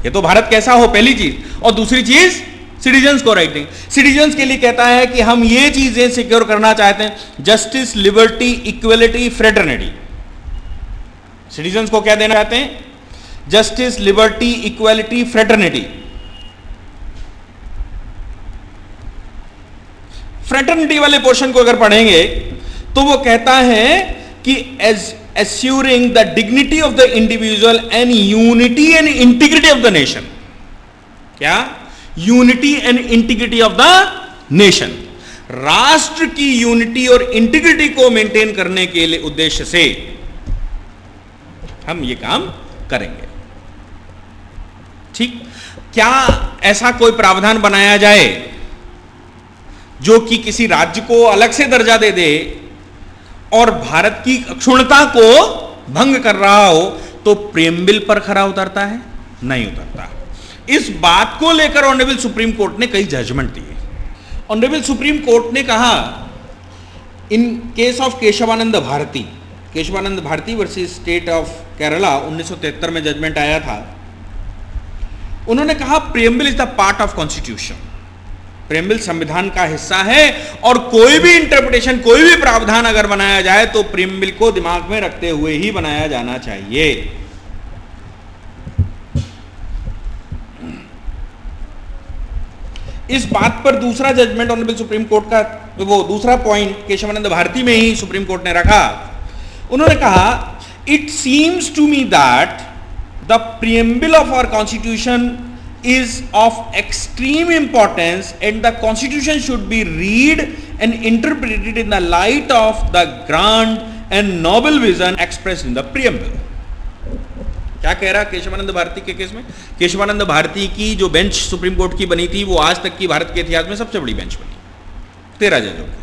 ये तो भारत कैसा हो, पहली चीज। और दूसरी चीज सिटीजन्स को राइटिंग, सिटीजन्स के लिए कहता है कि हम ये चीजें सिक्योर करना चाहते हैं, justice, liberty, equality, fraternity. Citizens को क्या देना चाहते हैं? Justice, liberty, equality, fraternity. Fraternity वाले पोर्शन को अगर पढ़ेंगे तो वो कहता है कि assuring the dignity of the individual and unity and integrity of the nation। क्या? Unity and integrity of the nation. राष्ट्र की यूनिटी और इंटीग्रिटी को मेंटेन करने के लिए उद्देश्य से हम ये काम करेंगे। ठीक, क्या ऐसा कोई प्रावधान बनाया जाए जो कि किसी राज्य को अलग से दर्जा दे दे और भारत की अक्षुण्णता को भंग कर रहा हो, तो प्रेमबिल पर खरा उतरता है? नहीं उतरता। इस बात को लेकर ऑनरेबल सुप्रीम कोर्ट ने कई जजमेंट दिए। ऑनरेबल सुप्रीम कोर्ट ने कहा in case of Kesavananda Bharati, Kesavananda Bharati versus state of Kerala 1973 में जजमेंट आया था। उन्होंने कहा preamble is the part of constitution, preamble संविधान का हिस्सा है और कोई भी इंटरप्रिटेशन, कोई भी प्रावधान अगर बनाया जाए तो प्रेम्बिल को दिमाग में रखते हुए ही बनाया जाना चाहिए। इस बात पर दूसरा जजमेंट ऑनरेबल सुप्रीम कोर्ट का, वो दूसरा पॉइंट केशवानंद भारती में ही सुप्रीम कोर्ट ने रखा। उन्होंने कहा it seems to me that the preamble of our constitution is of extreme importance and the constitution should be read and interpreted in the light of the grand and noble vision expressed in the preamble। क्या कह रहा केशवानंद भारती के case में? केशवानंद भारती की जो bench supreme court की बनी थी वो आज तक की भारत के इतिहास में सबसे बड़ी बेंच बनी, 13 जजों की।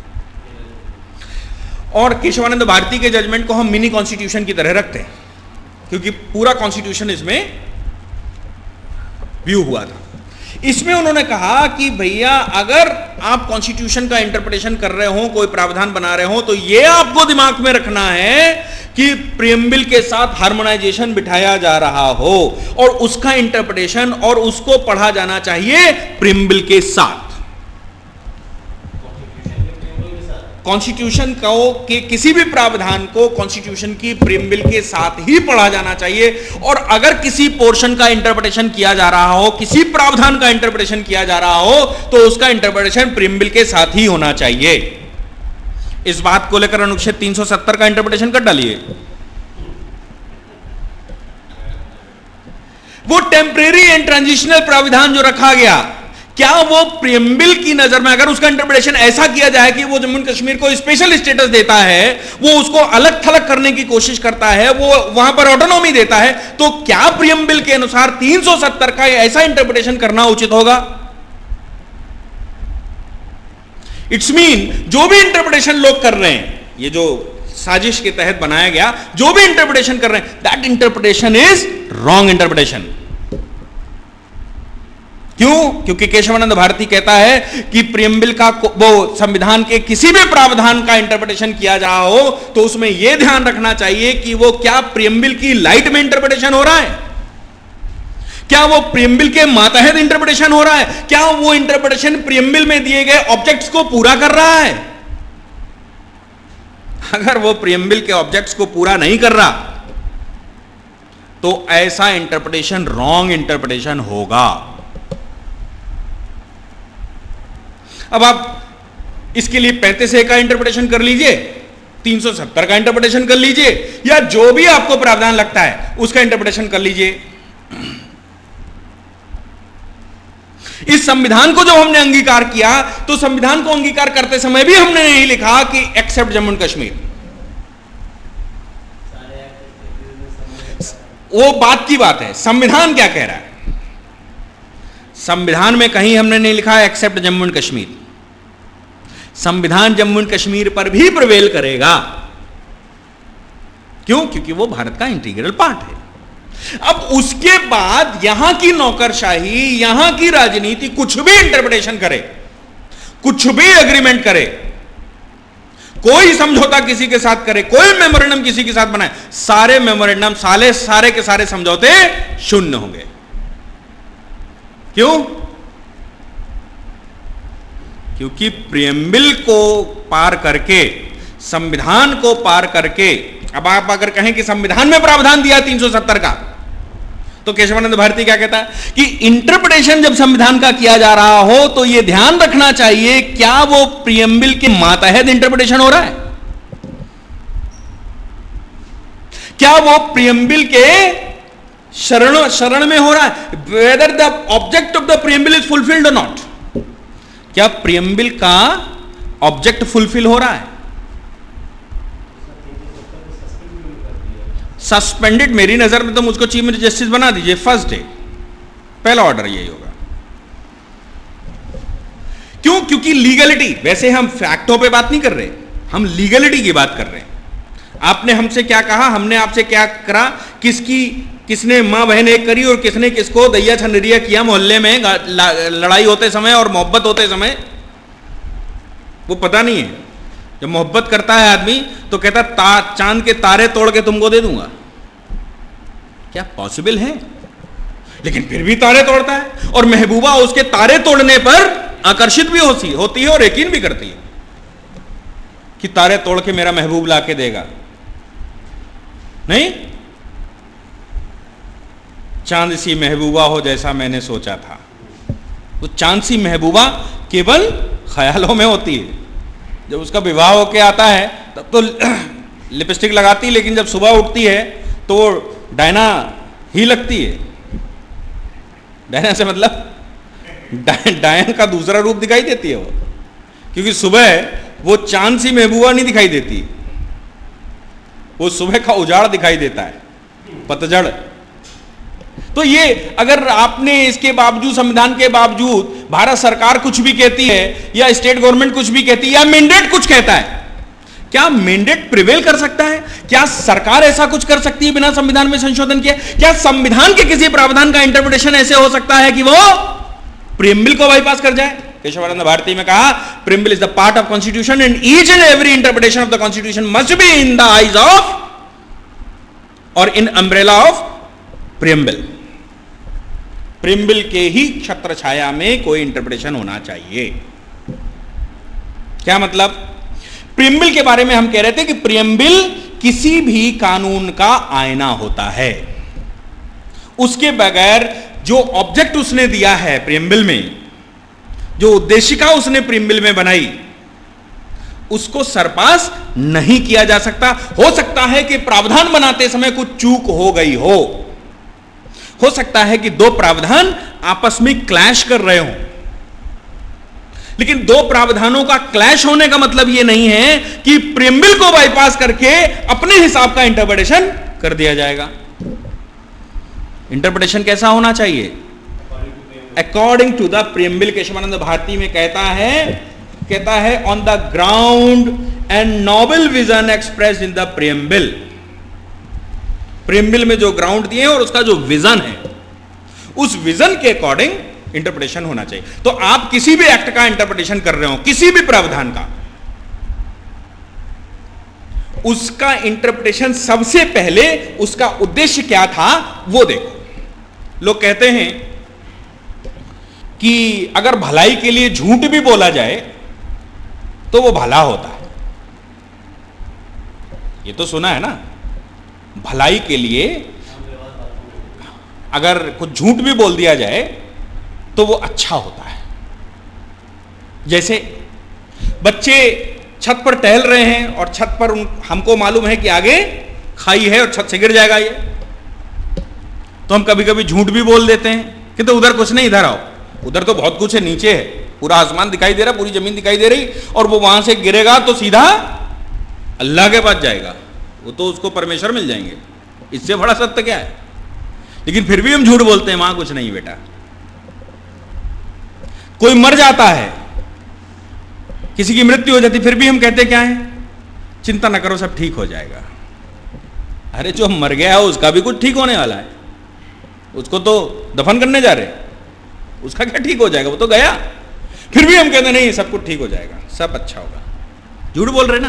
और केशवानंद भारती के जजमेंट को हम मिनी कॉन्स्टिट्यूशन की तरह रखते हैं क्योंकि पूरा कॉन्स्टिट्यूशन इसमें व्यू हुआ था। इसमें उन्होंने कहा कि भैया अगर आप कॉन्स्टिट्यूशन का इंटरप्रिटेशन कर रहे हो, कोई प्रावधान बना रहे हो, तो यह आपको दिमाग में रखना है कि प्रीएम्बल के साथ हार्मोनाइजेशन बिठाया जा रहा हो और उसका इंटरप्रिटेशन और उसको पढ़ा जाना चाहिए प्रीएम्बल के साथ। कॉन्स्टिट्यूशन को के किसी भी प्रावधान को कॉन्स्टिट्यूशन की प्रीएम्बल के साथ ही पढ़ा जाना चाहिए और अगर किसी पोर्शन का इंटरप्रिटेशन किया जा रहा हो, किसी प्रावधान का इंटरप्रिटेशन किया जा रहा हो, तो उसका इंटरप्रिटेशन प्रीएम्बल के साथ ही होना चाहिए। इस बात को लेकर अनुच्छेद 370 का इंटरप्रिटेशन कर डालिए। वो टेम्परेरी एंड ट्रांजिशनल प्रावधान जो रखा गया, क्या वो प्रीएम्बल की नजर में अगर उसका इंटरप्रिटेशन ऐसा किया जाए कि वो जम्मू कश्मीर को स्पेशल स्टेटस देता है, वो उसको अलग थलग करने की कोशिश करता है, वो वहां पर ऑटोनॉमी देता है, तो क्या प्रीएम्बल के अनुसार 370 का ऐसा इंटरप्रिटेशन करना उचित होगा? इट्स मीन जो भी इंटरप्रिटेशन लोग कर रहे हैं, ये जो साजिश के तहत बनाया गया जो भी इंटरप्रिटेशन कर रहे हैं, that interpretation is wrong interpretation. क्यों? क्योंकि केशवानंद भारती कहता है कि प्रीएम्बल का वो संविधान के किसी भी प्रावधान का इंटरप्रिटेशन किया जा रहा हो तो उसमें यह ध्यान रखना चाहिए कि वो क्या प्रीएम्बल की लाइट में इंटरप्रिटेशन हो रहा है, क्या वो प्रीएम्बल के मातहत इंटरप्रिटेशन हो रहा है, क्या वो इंटरप्रिटेशन प्रीएम्बल में दिए गए ऑब्जेक्ट्स को पूरा कर रहा है। अगर वो प्रीएम्बल के ऑब्जेक्ट्स को पूरा नहीं कर रहा तो ऐसा इंटरप्रिटेशन रॉन्ग इंटरप्रिटेशन होगा। अब आप इसके लिए 35A का इंटरप्रिटेशन कर लीजिए, 370 का इंटरप्रिटेशन कर लीजिए, या जो भी आपको प्रावधान लगता है उसका इंटरप्रिटेशन कर लीजिए। इस संविधान को जब हमने अंगीकार किया तो संविधान को अंगीकार करते समय भी हमने नहीं लिखा कि एक्सेप्ट जम्मू एंड कश्मीर। वो बात की बात है, संविधान क्या कह रहा है। संविधान में कहीं हमने नहीं लिखा एक्सेप्ट जम्मू एंड कश्मीर। संविधान जम्मू एंड कश्मीर पर भी प्रिवेल करेगा। क्यों? क्योंकि वो भारत का इंटीग्रल पार्ट है। अब उसके बाद यहां की नौकरशाही, यहां की राजनीति कुछ भी इंटरप्रिटेशन करे, कुछ भी एग्रीमेंट करे, कोई समझौता किसी के साथ करे, कोई मेमोरेंडम किसी के साथ बनाए, सारे मेमोरेंडम, सारे के सारे समझौते शून्य होंगे। क्यों? क्योंकि प्रियम्बल को पार करके, संविधान को पार करके, अब आप अगर कहें कि संविधान में प्रावधान दिया 370 का, तो केशवानंद भारती क्या कहता है कि इंटरप्रिटेशन जब संविधान का किया जा रहा हो तो यह ध्यान रखना चाहिए क्या वो प्रियम्बल के मातहत इंटरप्रिटेशन हो रहा है, क्या वो प्रियम्बल के शरण में हो रहा है, whether the object of the preamble is fulfilled और नॉट। क्या प्रियम्बल का ऑब्जेक्ट फुलफिल हो रहा है? सस्पेंडेड, मेरी नजर में तो मुझको चीफ मिनिस्टर जस्टिस बना दीजिए फर्स्ट डे, पहला ऑर्डर यही होगा। क्यों? क्योंकि लीगलिटी, वैसे हम फैक्टों पे बात नहीं कर रहे, हम लीगलिटी की बात कर रहे हैं। आपने हमसे क्या कहा, हमने आपसे क्या करा, किसने मां बहन एक करी और किसने किसको दैया छनरिया किया मोहल्ले में लड़ाई होते समय और मोहब्बत होते समय, वो पता नहीं है। जब मोहब्बत करता है आदमी तो कहता चांद के तारे तोड़ के तुमको दे दूंगा। क्या पॉसिबल है? लेकिन फिर भी तारे तोड़ता है, और महबूबा उसके तारे तोड़ने पर आकर्षित भी होती है और यकीन भी करती है कि तारे तोड़ के मेरा महबूब लाके देगा। नहीं, चांद सी महबूबा हो जैसा मैंने सोचा था। वो चांद सी महबूबा केवल ख्यालों में होती है। जब उसका विवाह होके आता है तब तो लिपस्टिक लगाती है, लेकिन जब सुबह उठती है तो डायना ही लगती है। डायना से मतलब डायन का दूसरा रूप दिखाई देती है वो, क्योंकि सुबह वो चांद सी महबूबा नहीं दिखाई देती, वो सुबह का उजाड़ दिखाई देता है, पतझड़। तो ये अगर आपने इसके बावजूद, संविधान के बावजूद, भारत सरकार कुछ भी कहती है या स्टेट गवर्नमेंट कुछ भी कहती है या मैंडेट कुछ कहता है, क्या मैंडेट प्रिवेल कर सकता है? क्या सरकार ऐसा कुछ कर सकती है बिना संविधान में संशोधन किए? क्या संविधान के किसी प्रावधान का इंटरप्रिटेशन ऐसे हो सकता है कि वो प्रियम्बल को बाईपास कर जाए? केशवानंद भारती में कहा preamble is the part of constitution and each and every interpretation of the constitution must be in the eyes of और इन अम्ब्रेला ऑफ प्रियम्बल। प्रियम्बल के ही छत्र छाया में कोई इंटरप्रिटेशन होना चाहिए। क्या मतलब? प्रियम्बल के बारे में हम कह रहे थे कि प्रियम्बल किसी भी कानून का आईना होता है। उसके बगैर जो ऑब्जेक्ट उसने दिया है प्रियम्बल में, जो उद्देशिका उसने प्रियम्बल में बनाई, उसको सरपास नहीं किया जा सकता। हो सकता है कि प्रावधान बनाते समय कुछ चूक हो गई हो सकता है कि दो प्रावधान आपस में क्लैश कर रहे हों, लेकिन दो प्रावधानों का क्लैश होने का मतलब यह नहीं है कि प्रियम्बल को बाईपास करके अपने हिसाब का इंटरप्रिटेशन कर दिया जाएगा। इंटरप्रिटेशन कैसा होना चाहिए? According to the preamble. Keshavananda Bharati में कहता है on the ground and noble vision expressed in the preamble. Preamble में जो ग्राउंड दिए और उसका जो विजन है, उस विजन के अकॉर्डिंग इंटरप्रिटेशन होना चाहिए। तो आप किसी भी एक्ट का इंटरप्रिटेशन कर रहे हो, किसी भी प्रावधान का, उसका इंटरप्रिटेशन सबसे पहले उसका उद्देश्य क्या था वो देखो। लोग कहते हैं कि अगर भलाई के लिए झूठ भी बोला जाए तो वो भला होता है। ये तो सुना है ना, भलाई के लिए अगर कुछ झूठ भी बोल दिया जाए तो वो अच्छा होता है। जैसे बच्चे छत पर टहल रहे हैं और छत पर हमको मालूम है कि आगे खाई है और छत से गिर जाएगा ये, तो हम कभी कभी झूठ भी बोल देते हैं कि तो उधर कुछ नहीं, इधर आओ, उधर तो बहुत कुछ है, नीचे है, पूरा आसमान दिखाई दे रहा, पूरी जमीन दिखाई दे रही, और वो वहां से गिरेगा तो सीधा अल्लाह के पास जाएगा, वो तो उसको परमेश्वर मिल जाएंगे। इससे बड़ा सत्य क्या है? लेकिन फिर भी हम झूठ बोलते हैं, वहां कुछ नहीं बेटा। कोई मर जाता है, किसी की मृत्यु हो जाती, फिर भी हम कहते क्या है? चिंता ना करो, सब ठीक हो जाएगा। अरे जो मर गया है उसका भी कुछ ठीक होने वाला है, उसको तो दफन करने जा रहे, उसका क्या ठीक हो जाएगा, वो तो गया। फिर भी हम कहते नहीं सब कुछ ठीक हो जाएगा, सब अच्छा होगा। झूठ बोल रहे ना।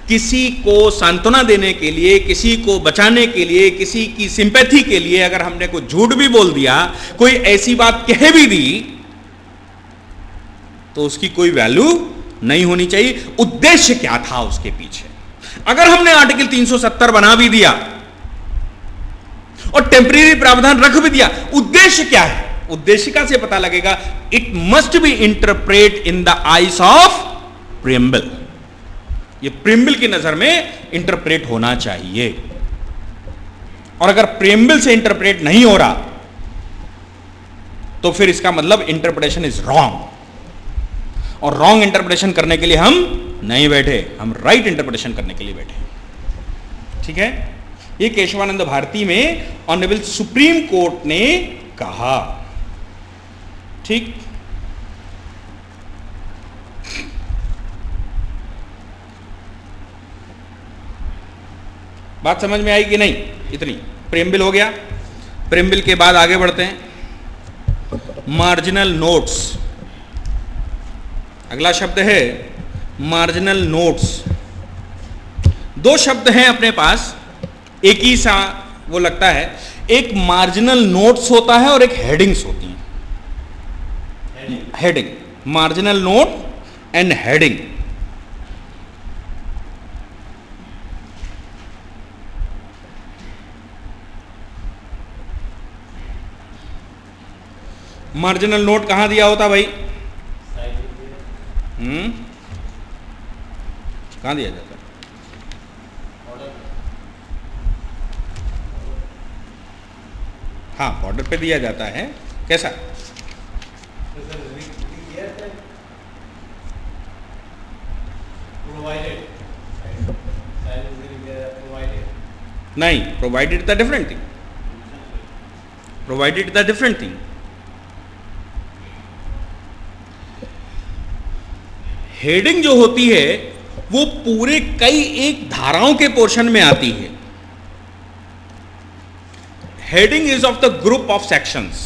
किसी को सांत्वना देने के लिए, किसी को बचाने के लिए, किसी की सिंपैथी के लिए अगर हमने कोई झूठ भी बोल दिया, कोई ऐसी बात कह भी दी, तो उसकी कोई वैल्यू नहीं होनी चाहिए। उद्देश्य क्या था उसके पीछे? अगर हमने आर्टिकल 370 बना भी दिया और टेम्परेरी प्रावधान रख भी दिया, उद्देश्य क्या है? उद्देश्य का से पता लगेगा, it must be interpret in the eyes of preamble. ये प्रियम्बल की नजर में इंटरप्रेट होना चाहिए। और अगर प्रियम्बल से इंटरप्रेट नहीं हो रहा तो फिर इसका मतलब इंटरप्रिटेशन इज रॉन्ग, और रॉन्ग इंटरप्रिटेशन करने के लिए हम नहीं बैठे, हम राइट इंटरप्रिटेशन करने के लिए बैठे। ठीक है, ये केशवानंद भारती में ऑनरेबल सुप्रीम कोर्ट ने कहा। ठीक, बात समझ में आई कि नहीं? इतनी प्रेम्बिल हो गया। प्रेम्बिल के बाद आगे बढ़ते हैं, मार्जिनल नोट्स। अगला शब्द है मार्जिनल नोट्स। दो शब्द हैं अपने पास, एक ही सा वो लगता है। एक मार्जिनल नोट्स होता है और एक हेडिंग्स होती हैं। Heading, marginal note and heading. Marginal note कहां दिया होता भाई? कहां दिया जाता? हाँ, बॉर्डर पे दिया जाता है। कैसा? नहीं, provided the different thing. Provided the different thing. Heading जो होती है वो पूरे कई एक धाराओं के पोर्शन में आती है। Heading is of the group of sections.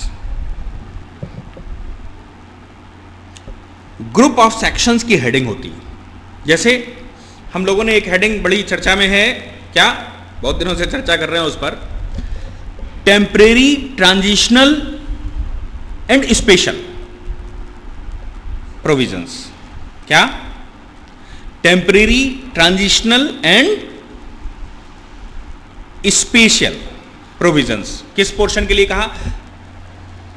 Group of sections की हेडिंग होती है। जैसे हम लोगों ने एक हेडिंग बड़ी चर्चा में है, क्या बहुत दिनों से चर्चा कर रहे हैं उस पर, temporary, transitional and special provisions. क्या? Temporary, transitional and special provisions. किस पोर्शन के लिए कहा?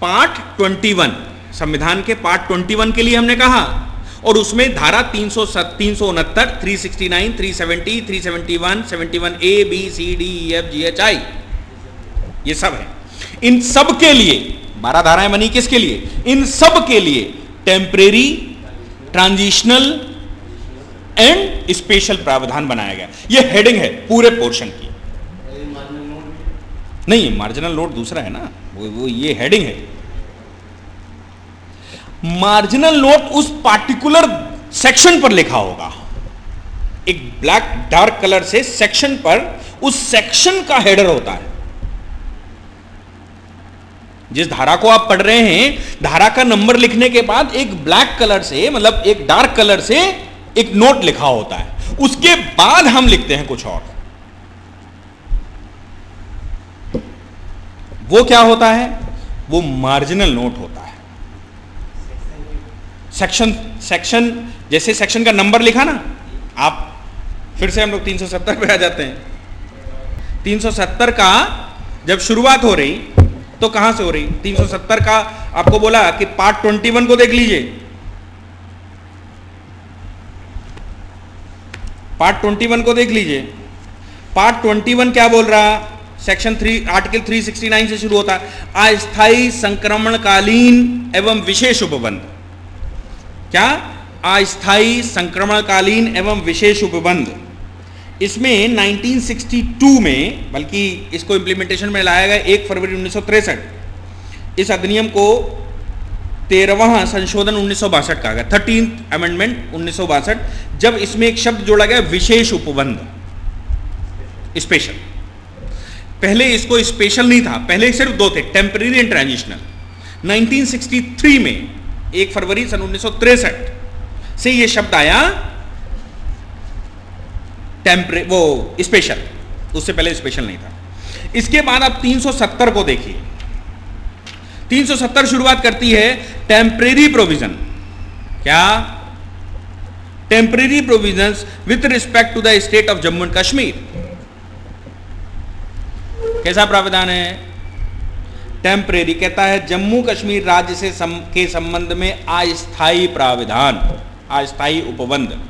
पार्ट 21, संविधान के पार्ट 21 के लिए हमने कहा। और उसमें धारा 369, 369, 370, 371, 71A, B, C, D, E, F, G, H, I, ये सब है। इन सब के लिए 12 धाराएं बनी। किसके लिए? इन सब के लिए टेम्परेरी, ट्रांजिशनल एंड स्पेशल प्रावधान बनाया गया। यह हेडिंग है पूरे पोर्शन की। नहीं, मार्जिनल नोट दूसरा है ना, वो ये हेडिंग है। मार्जिनल नोट उस पार्टिकुलर सेक्शन पर लिखा होगा, एक ब्लैक डार्क कलर से सेक्शन पर, उस सेक्शन का हेडर होता है। जिस धारा को आप पढ़ रहे हैं, धारा का नंबर लिखने के बाद एक ब्लैक कलर से, मतलब एक डार्क कलर से एक नोट लिखा होता है। उसके बाद हम लिखते हैं कुछ और। वो क्या होता है? वो मार्जिनल नोट होता है। सेक्शन जैसे सेक्शन का नंबर लिखा ना, आप फिर से हम लोग 370 पे आ जाते हैं। 370 का जब शुरुआत हो रही तो कहां से हो रही? 370 का आपको बोला कि पार्ट 21 को देख लीजिए। पार्ट 21 को देख लीजिए। पार्ट 21 क्या बोल रहा? सेक्शन 3 आर्टिकल 369 से शुरू होता है, अस्थायी संक्रमणकालीन एवं विशेष उपबंध। क्या? अस्थायी संक्रमणकालीन एवं विशेष उपबंध। इसमें 1962 में, बल्कि इसको इंप्लीमेंटेशन में लाया गया 1 फरवरी 1963। इस अधिनियम को 13वां संशोधन 1962 कहा गया, 13th अमेंडमेंट 1962, जब इसमें एक शब्द जोड़ा गया विशेष उपबंध, स्पेशल। पहले इसको स्पेशल नहीं था, पहले सिर्फ दो थे, टेम्परेरी एंड ट्रांजिशनल। 1963 में 1 फरवरी सन 1963 से यह शब्द आया वो स्पेशल, उससे पहले स्पेशल नहीं था। इसके बाद आप 370 को देखिए। 370 शुरुआत करती है टेम्परेरी प्रोविजन। क्या? Temporary provisions with respect to the state of Jammu and Kashmir. कैसा प्रावधान है? टेम्परेरी, कहता है जम्मू कश्मीर राज्य से के संबंध में अस्थायी प्रावधान, अस्थायी उपबंध।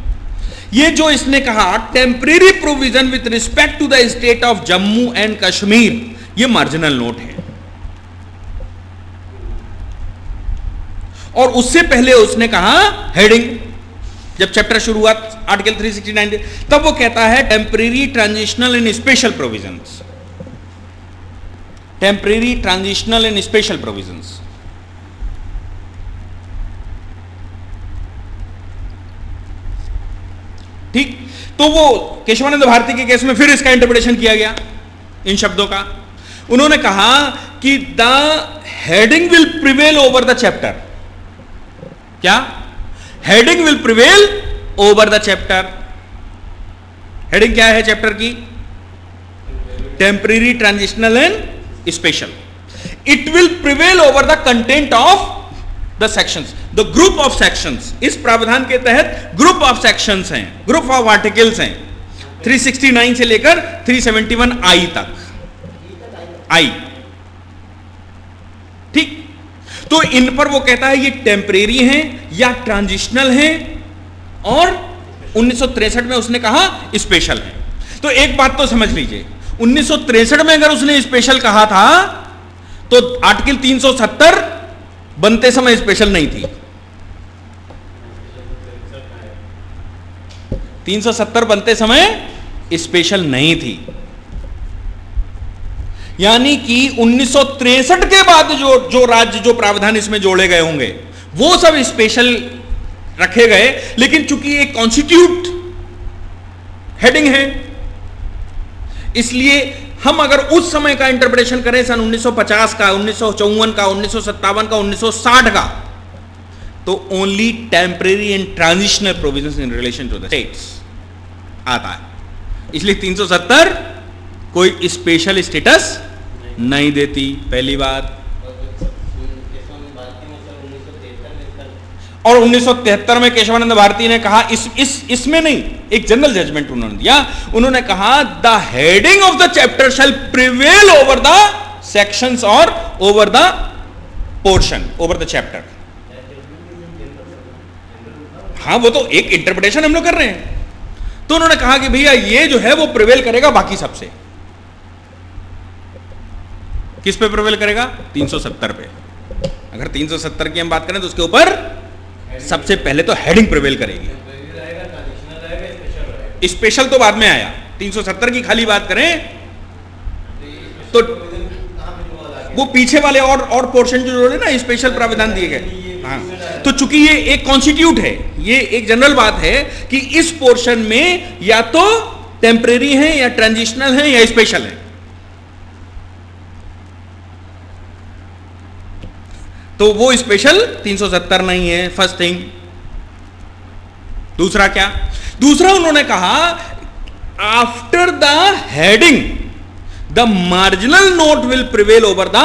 ये जो इसने कहा temporary provision with respect to the state of Jammu and Kashmir, ये मार्जिनल नोट है। और उससे पहले उसने कहा हेडिंग, जब चैप्टर शुरू हुआ आर्टिकल 369, तब वो कहता है temporary transitional and special provisions. Temporary transitional and special provisions. ठीक, तो वो केशवानंद भारती के केस में फिर इसका इंटरप्रिटेशन किया गया इन शब्दों का। उन्होंने कहा कि the heading will prevail over the chapter. क्या? Heading will prevail over the chapter. Heading क्या है चैप्टर की? Temporary transitional and special. It will prevail over the content of the sections, the group of sections. इस प्रावधान के तहत group of sections हैं, group of articles हैं, 369 से लेकर 371 आई तक, आई। ठीक, तो इन पर वो कहता है ये टेम्परेरी हैं या ट्रांजिशनल हैं, और 1963 में उसने कहा स्पेशल है। तो एक बात तो समझ लीजिए, 1963 में अगर उसने स्पेशल कहा था तो आर्टिकल 370 बनते समय स्पेशल नहीं थी। 370 बनते समय स्पेशल नहीं थी। यानी कि 1963 के बाद जो राज्य, जो प्रावधान इसमें जोड़े गए होंगे, वो सब स्पेशल रखे गए। लेकिन चूंकि एक कॉन्स्टिट्यूट हेडिंग है, इसलिए हम अगर उस समय का इंटरप्रिटेशन करें, सन 1950 का, 1954 का, 1957 का, 1960 का, तो only temporary and transitional provisions in relation to the states आता है। इसलिए 370 कोई स्पेशल स्टेटस नहीं देती, पहली बात। और 1973 में केशवानंद भारती ने कहा, इसमें नहीं, एक जनरल जजमेंट उन्होंने दिया। उन्होंने कहा the heading of the chapter shall prevail over the sections or over the portion, over the chapter. हाँ, वो तो एक इंटरप्रिटेशन हम लोग कर रहे हैं। तो उन्होंने कहा कि भैया ये जो है वो प्रिवेल करेगा बाकी सबसे। किस पे प्रिवेल करेगा? 370 पे। अगर 370 की हम बात करें तो उसके ऊपर सबसे पहले तो हेडिंग प्रिवेल करेगी। स्पेशल तो बाद में आया। 370 की खाली बात करें तो वो पीछे वाले और पोर्शन जो जोड़े ना, स्पेशल प्रावधान दिए गए। हाँ, तो चूंकि ये एक कॉन्स्टिट्यूट है, ये एक जनरल बात है कि इस पोर्शन में या तो टेम्परेरी है या ट्रांजिशनल है या स्पेशल है। तो वो स्पेशल 370 नहीं है, फर्स्ट थिंग। दूसरा क्या? दूसरा उन्होंने कहा after the heading the marginal note will prevail over the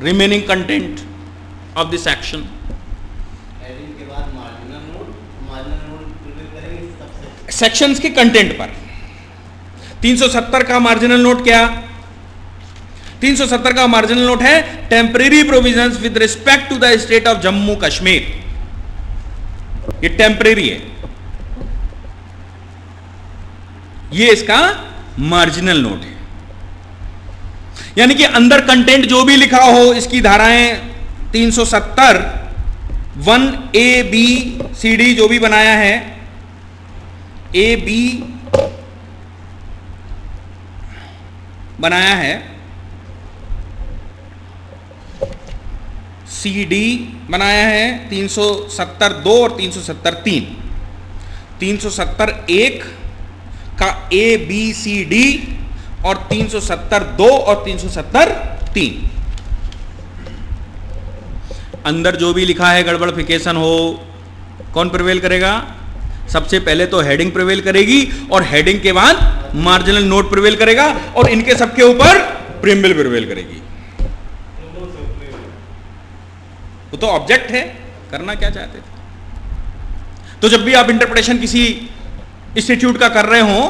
remaining content of this section. हेडिंग के बाद मार्जिनल नोट प्रिवेल करेंगे सेक्शंस के कंटेंट पर। 370 का मार्जिनल नोट क्या? 370 का मार्जिनल नोट है temporary provisions with respect to the state of Jammu Kashmir. ये टेम्परेरी है, ये इसका मार्जिनल नोट है। यानी कि अंदर कंटेंट जो भी लिखा हो, इसकी धाराएं 370 1A B C D जो भी बनाया है, A B बनाया है, CD बनाया है, 370(2) और 370(3), 370(1) का ABCD और 370(2) और 370(3). अंदर जो भी लिखा है गड़बड़फिकेशन हो, कौन प्रिवेल करेगा? सबसे पहले तो हेडिंग प्रिवेल करेगी और हेडिंग के बाद मार्जिनल नोट प्रिवेल करेगा और इनके सबके ऊपर प्रीएम्बल प्रिवेल करेगी। वो तो ऑब्जेक्ट है, करना क्या चाहते थे। तो जब भी आप इंटरप्रिटेशन किसी इंस्टीट्यूट का कर रहे हो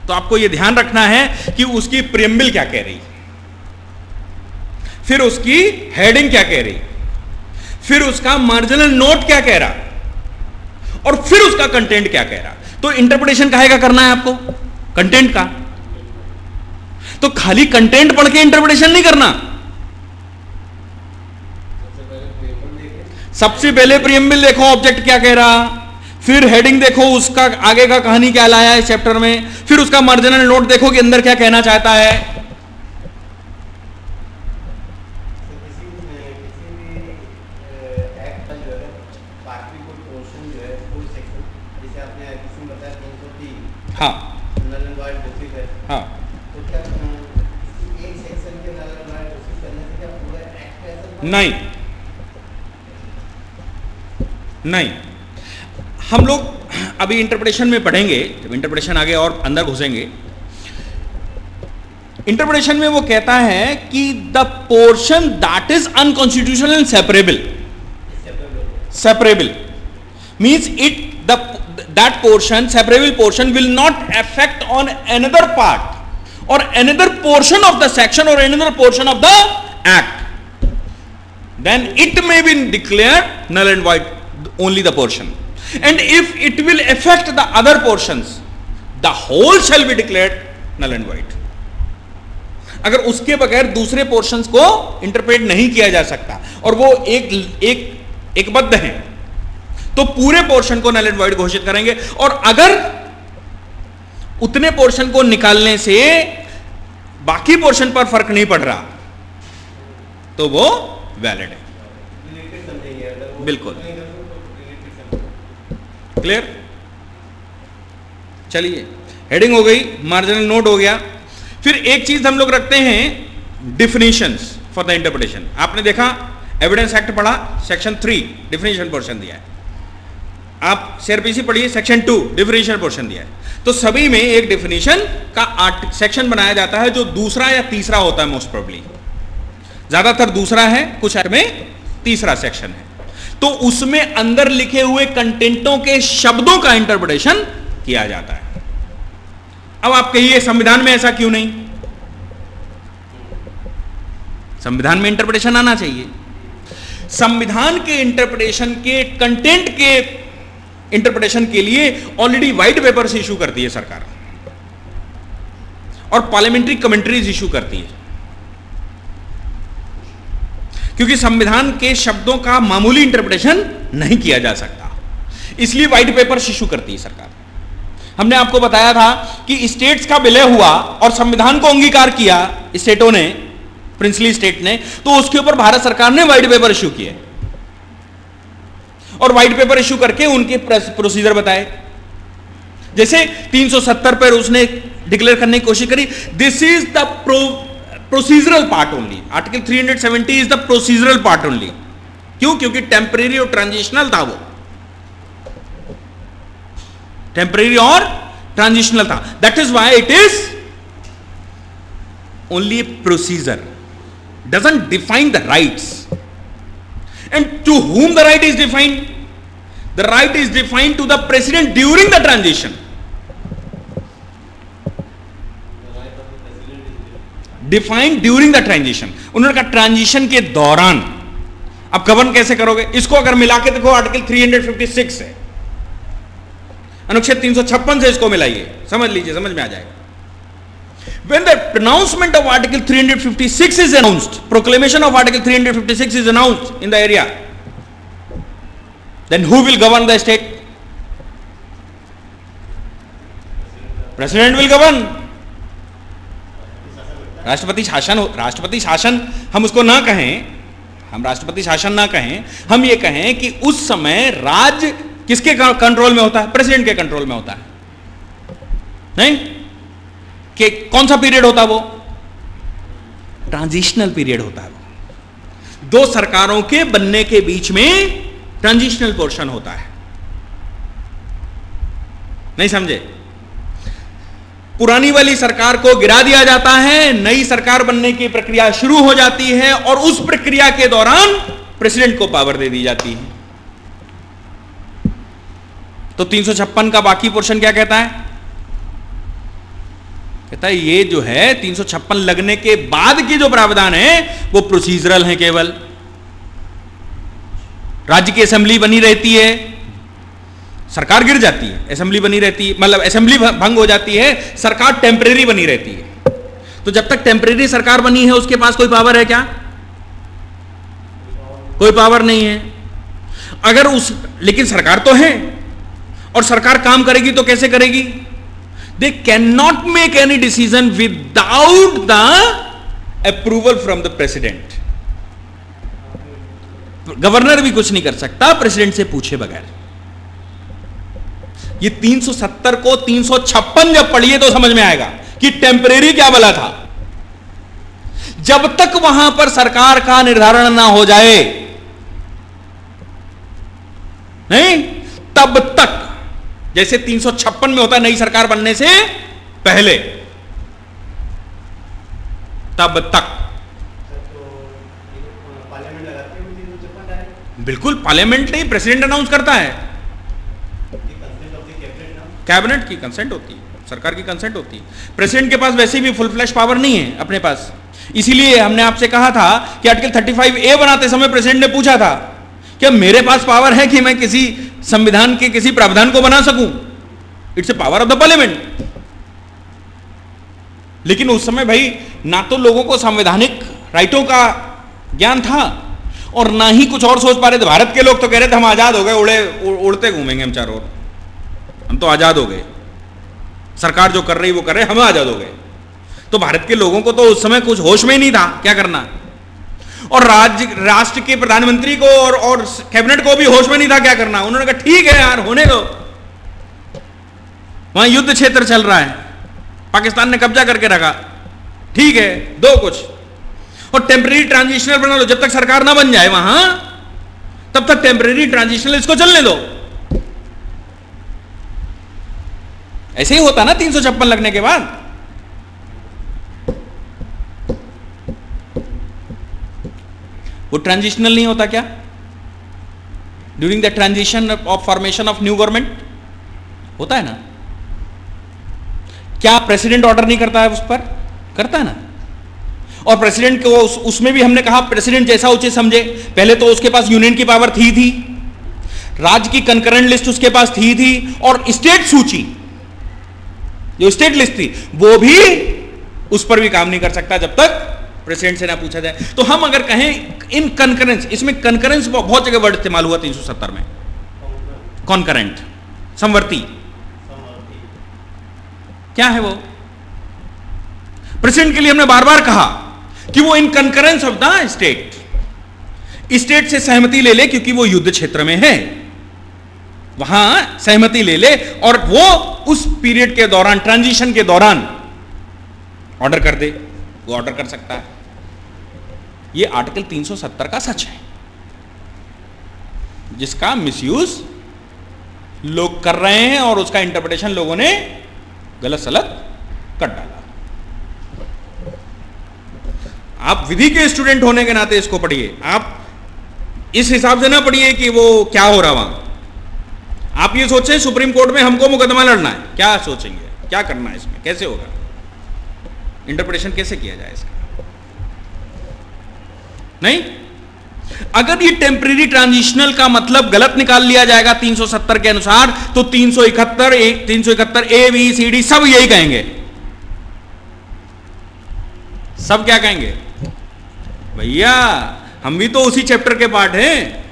तो आपको यह ध्यान रखना है कि उसकी प्रीएम्बल क्या कह रही, फिर उसकी हेडिंग क्या कह रही, फिर उसका मार्जिनल नोट क्या कह रहा, और फिर उसका कंटेंट क्या कह रहा। तो इंटरप्रिटेशन काहे का करना है आपको? कंटेंट का। तो खाली कंटेंट पढ़ के इंटरप्रिटेशन नहीं करना, सबसे पहले प्रीएम्बल देखो ऑब्जेक्ट क्या कह रहा, फिर हेडिंग देखो उसका आगे का कहानी क्या लाया है चैप्टर में, फिर उसका मार्जिनल नोट देखो कि अंदर क्या कहना चाहता है। हाँ हाँ, नहीं नहीं, हम लोग अभी इंटरप्रिटेशन में पढ़ेंगे, जब इंटरप्रिटेशन आगे और अंदर घुसेंगे। इंटरप्रिटेशन में वो कहता है कि the portion that is unconstitutional and separable means it that portion, separable portion will not affect on another part or another portion of the section or another portion of the act, then it may be declared null and void only the portion, and if it will affect the other portions the whole shall be declared null and void. अगर उसके बगैर दूसरे portions को interpret नहीं किया जा सकता और वो एक बद्ध है तो पूरे पोर्शन को नल एंड वॉइड घोषित करेंगे, और अगर उतने पोर्शन को निकालने से बाकी पोर्शन पर फर्क नहीं पड़ रहा तो वो वैलिड है। बिल्कुल क्लियर। चलिए, हेडिंग हो गई, मार्जिनल नोट हो गया। फिर एक चीज हम लोग रखते हैं, डिफिनेशंस फॉर द इंटरप्रिटेशन। आपने देखा एविडेंस एक्ट पढ़ा, सेक्शन 3 डिफिनेशन पोर्शन दिया है। आप सीआरपीसी पढ़िए, सेक्शन 2 डिफिनेशन पोर्शन दिया है। तो सभी में एक डिफिनेशन का सेक्शन बनाया जाता है जो दूसरा या तीसरा होता है, मोस्ट प्रोबेबली ज्यादातर दूसरा है, कुछ में तीसरा सेक्शन है। तो उसमें अंदर लिखे हुए कंटेंटों के शब्दों का इंटरप्रिटेशन किया जाता है। अब आप कहिए संविधान में ऐसा क्यों नहीं? संविधान में इंटरप्रिटेशन आना चाहिए। संविधान के इंटरप्रिटेशन के कंटेंट के इंटरप्रिटेशन के लिए ऑलरेडी व्हाइट पेपर्स इशू करती है सरकार और पार्लियामेंट्री कमेंट्रीज इशू करती है, क्योंकि संविधान के शब्दों का मामूली इंटरप्रिटेशन नहीं किया जा सकता, इसलिए व्हाइट पेपर्स इशू करती है सरकार। हमने आपको बताया था कि स्टेट्स का विलय हुआ और संविधान को अंगीकार किया स्टेटों ने, प्रिंसली स्टेट ने, तो उसके ऊपर भारत सरकार ने व्हाइट पेपर इशू किए और व्हाइट पेपर इशू करके उनके प्रोसीजर बताए। जैसे 370 पर उसने डिक्लेयर करने की कोशिश करी, this is the procedural part only. Article 370 is the procedural part only. क्यों? क्योंकि टेम्परेरी और ट्रांजिशनल था, वो टेम्परेरी और ट्रांजिशनल था। That is why it is only procedure, doesn't define the rights. And to whom the right is defined? The right is defined to the president during the transition. Defined during the transition. उन्होंने कहा transition के दौरान। अब govern कैसे करोगे? इसको अगर मिला के देखो, आर्टिकल 356 है, अनुच्छेद 356 से इसको मिलाइए, समझ लीजिए, समझ में आ जाएगा। When the pronouncement of Article 356 is announced, proclamation of Article 356 is announced in the area, then who will govern the state? President will govern. राष्ट्रपति शासन हम उसको ना कहें, हम राष्ट्रपति शासन ना कहें, हम ये कहें कि उस समय राज्य किसके कंट्रोल में होता है? प्रेसिडेंट के कंट्रोल में होता है। नहीं कि कौन सा पीरियड होता है वो? ट्रांजिशनल पीरियड होता है वो। दो सरकारों के बनने के बीच में ट्रांजिशनल पोर्शन होता है। नहीं समझे? पुरानी वाली सरकार को गिरा दिया जाता है, नई सरकार बनने की प्रक्रिया शुरू हो जाती है और उस प्रक्रिया के दौरान प्रेसिडेंट को पावर दे दी जाती है। तो 356 का बाकी पोर्शन क्या कहता है? कहता है ये जो है 356 लगने के बाद के जो प्रावधान है वो प्रोसीजरल है, केवल राज्य की असेंबली बनी रहती है, सरकार गिर जाती है, असेंबली बनी रहती है, मतलब असेंबली भंग हो जाती है, सरकार टेम्परेरी बनी रहती है। तो जब तक टेम्परेरी सरकार बनी है उसके पास कोई पावर है क्या? कोई पावर नहीं है। अगर लेकिन सरकार तो है और सरकार काम करेगी तो कैसे करेगी? They can not make any decision without the approval from the president. Governor भी कुछ नहीं कर सकता प्रेसिडेंट से पूछे बगैर। ये 370 को 356 जब पढ़िए तो समझ में आएगा कि टेम्परेरी क्या भला था। जब तक वहां पर सरकार का निर्धारण ना हो जाए, नहीं, तब तक, जैसे 356 में होता है नई सरकार बनने से पहले, तब तक बिल्कुल पार्लियामेंट नहीं, प्रेसिडेंट अनाउंस करता है। कैबिनेट की कंसेंट होती है, सरकार की कंसेंट होती है। प्रेसिडेंट के पास वैसे भी फुल फ्लैश पावर नहीं है अपने पास। इसीलिए हमने आपसे कहा था कि आर्टिकल 35A बनाते समय प्रेसिडेंट ने पूछा था क्या मेरे पास पावर है कि मैं किसी संविधान के किसी प्रावधान को बना सकूं? It's a power of the parliament. लेकिन उस समय भाई ना तो लोगों को संवैधानिक राइटों का ज्ञान था और ना ही कुछ और सोच पा रहे थे। भारत के लोग तो कह रहे थे हम आजाद हो गए, उड़ते घूमेंगे हम चारों ओर, हम तो आजाद हो गए, सरकार जो कर रही वो कर रहे, हम आजाद हो गए। तो भारत के लोगों को तो उस समय कुछ होश में ही नहीं था क्या करना, और राष्ट्र के प्रधानमंत्री को और कैबिनेट को भी होश में नहीं था क्या करना। उन्होंने कहा ठीक है यार होने दो, वहां युद्ध क्षेत्र चल रहा है, पाकिस्तान ने कब्जा करके रखा, ठीक है दो कुछ, और टेम्परेरी ट्रांजिशनल बना लो। जब तक सरकार ना बन जाए वहां तब तक टेम्परेरी ट्रांजिशनल इसको चलने दो। ऐसे ही होता ना 356 लगने के बाद। वो ट्रांजिशनल नहीं होता क्या? During the transition of formation of new government होता है ना। क्या प्रेसिडेंट ऑर्डर नहीं करता है उस पर? करता है ना। और प्रेसिडेंट को उसमें भी हमने कहा प्रेसिडेंट जैसा उचित समझे। पहले तो उसके पास यूनियन की पावर थी, राज्य की कंकरेंट लिस्ट उसके पास थी, और स्टेट सूची जो स्टेट लिस्ट थी वो भी उस पर भी काम नहीं कर सकता जब तक प्रेसिडेंट से ना पूछा जाए। तो हम अगर कहें इन कंकरेंस, इसमें कंकरेंस बहुत जगह वर्ड इस्तेमाल हुआ 370 में, कॉन्करेंट, समवर्ती, क्या है वो? प्रेसिडेंट के लिए हमने बार बार कहा कि वो इन कंकरेंस ऑफ द स्टेट से सहमति ले ले, क्योंकि वो युद्ध क्षेत्र में है, वहां सहमति ले ले और वो उस पीरियड के दौरान, ट्रांजिशन के दौरान ऑर्डर कर दे, वो ऑर्डर कर सकता है। ये आर्टिकल 370 का सच है, जिसका मिसयूज लोग कर रहे हैं और उसका इंटरप्रिटेशन लोगों ने गलत सलत कर डाला। आप विधि के स्टूडेंट होने के नाते इसको पढ़िए, आप इस हिसाब से ना पढ़िए कि वो क्या हो रहा वहां। आप ये सोचें सुप्रीम कोर्ट में हमको मुकदमा लड़ना है, क्या सोचेंगे, क्या करना है इसमें, कैसे होगा, इंटरप्रिटेशन कैसे किया जाए इसका? नहीं, अगर ये टेम्परेरी ट्रांजिशनल का मतलब गलत निकाल लिया जाएगा 370 के अनुसार, तो 371 A, B, C, D सब यही कहेंगे सब क्या कहेंगे, भैया हम भी तो उसी चैप्टर के पार्ट हैं,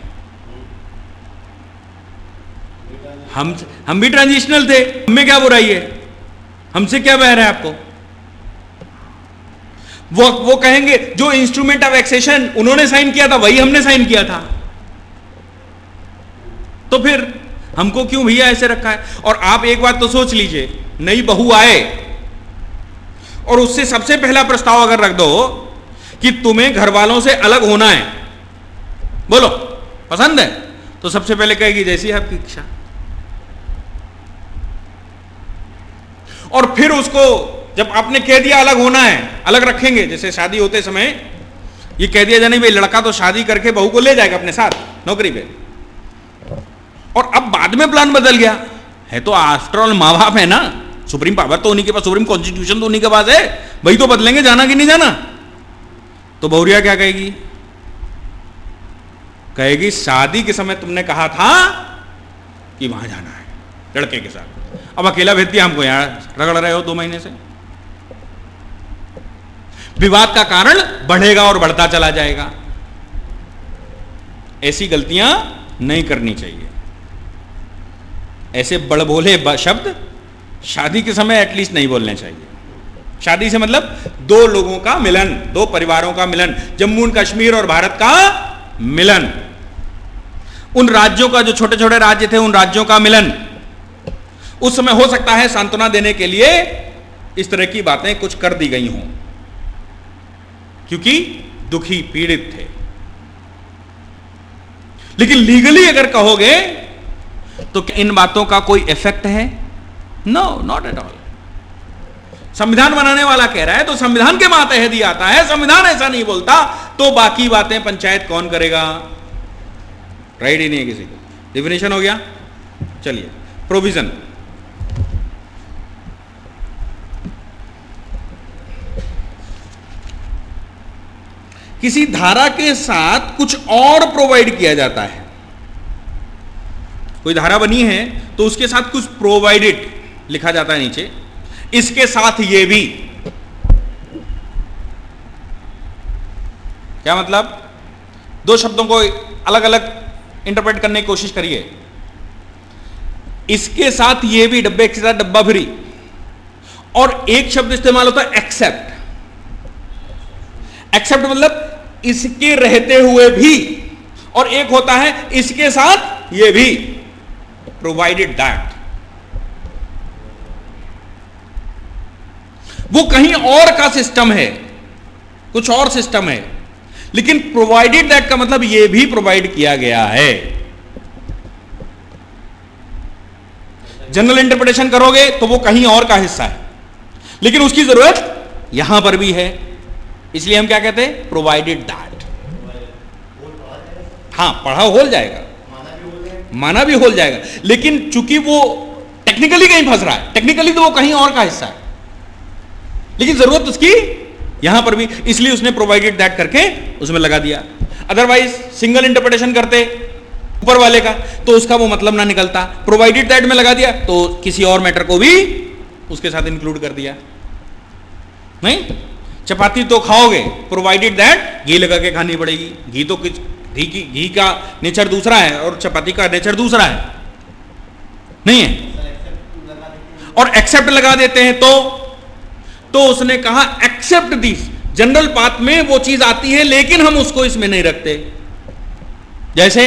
हम भी ट्रांजिशनल थे, हमें क्या बुराई है, हमसे क्या बहर है आपको। वो कहेंगे जो इंस्ट्रूमेंट ऑफ एक्सेशन उन्होंने साइन किया था वही हमने साइन किया था, तो फिर हमको क्यों भैया ऐसे रखा है। और आप एक बात तो सोच लीजिए, नई बहू आए और उससे सबसे पहला प्रस्ताव अगर रख दो कि तुम्हें घर वालों से अलग होना है, बोलो पसंद है, तो सबसे पहले कहेगी जैसी आपकी इच्छा। और फिर उसको जब आपने कह दिया अलग होना है, अलग रखेंगे, जैसे शादी होते समय ये कह दिया जाने भाई लड़का तो शादी करके बहू को ले जाएगा अपने साथ नौकरी पे, और अब बाद में प्लान बदल गया है, तो आफ्टर ऑल माँ बाप है ना, सुप्रीम पावर तो उन्हीं के पास, सुप्रीम कॉन्स्टिट्यूशन तो उन्हीं के पास है, वही तो बदलेंगे जाना कि नहीं जाना। तो बहुरिया क्या कहेगी, कहेगी शादी के समय तुमने कहा था कि वहां जाना है लड़के के साथ, अब अकेला भेज दिया हमको, यहां रगड़ रहे हो 2 महीने से। विवाद का कारण बढ़ेगा और बढ़ता चला जाएगा। ऐसी गलतियां नहीं करनी चाहिए। ऐसे बड़बोले शब्द शादी के समय एटलीस्ट नहीं बोलने चाहिए। शादी से मतलब 2 लोगों का मिलन, 2 परिवारों का मिलन, जम्मू एंड कश्मीर और भारत का मिलन, उन राज्यों का जो छोटे छोटे राज्य थे उन राज्यों का मिलन। उस समय हो सकता है सांत्वना देने के लिए इस तरह की बातें कुछ कर दी गई हों, क्योंकि दुखी पीड़ित थे। लेकिन लीगली अगर कहोगे तो इन बातों का कोई इफेक्ट है? No, not at all. संविधान बनाने वाला कह रहा है तो संविधान के मातहत ही आता है, संविधान ऐसा नहीं बोलता तो बाकी बातें पंचायत कौन करेगा? राइट ही नहीं है किसी को। डिफिनेशन हो गया। चलिए प्रोविजन। किसी धारा के साथ कुछ और प्रोवाइड किया जाता है। कोई धारा बनी है तो उसके साथ कुछ प्रोवाइडेड लिखा जाता है नीचे, इसके साथ ये भी। क्या मतलब? 2 शब्दों को अलग अलग इंटरप्रेट करने की कोशिश करिए। इसके साथ ये भी, डब्बे के साथ डब्बा फ्री, और एक शब्द इस्तेमाल होता है एक्सेप्ट। एक्सेप्ट मतलब इसके रहते हुए भी, और एक होता है इसके साथ ये भी, प्रोवाइडेड दैट। वो कहीं और का सिस्टम है, कुछ और सिस्टम है, लेकिन प्रोवाइडेड दैट का मतलब ये भी प्रोवाइड किया गया है। जनरल इंटरप्रिटेशन करोगे तो वो कहीं और का हिस्सा है, लेकिन उसकी जरूरत यहां पर भी है, इसलिए हम क्या कहते हैं? Provided that. हाँ, पढ़ा होल जाएगा, माना भी होल जाएगा, लेकिन चूंकि वो टेक्निकली कहीं फंस रहा है, टेक्निकली तो वो कहीं और का हिस्सा है, लेकिन जरूरत उसकी यहां पर भी, इसलिए उसने प्रोवाइडेड दैट करके उसमें लगा दिया। अदरवाइज सिंगल इंटरप्रिटेशन करते ऊपर वाले का तो उसका वो मतलब ना निकलता। प्रोवाइडेड दैट में लगा दिया तो किसी और मैटर को भी उसके साथ इंक्लूड कर दिया। नहीं, चपाती तो खाओगे, प्रोवाइडेड दैट घी लगा के खानी पड़ेगी। घी तो घी का नेचर दूसरा है और चपाती का नेचर दूसरा है, नहीं है। और एक्सेप्ट लगा देते हैं तो उसने कहा एक्सेप्ट दिस। जनरल पाथ में वो चीज आती है लेकिन हम उसको इसमें नहीं रखते। जैसे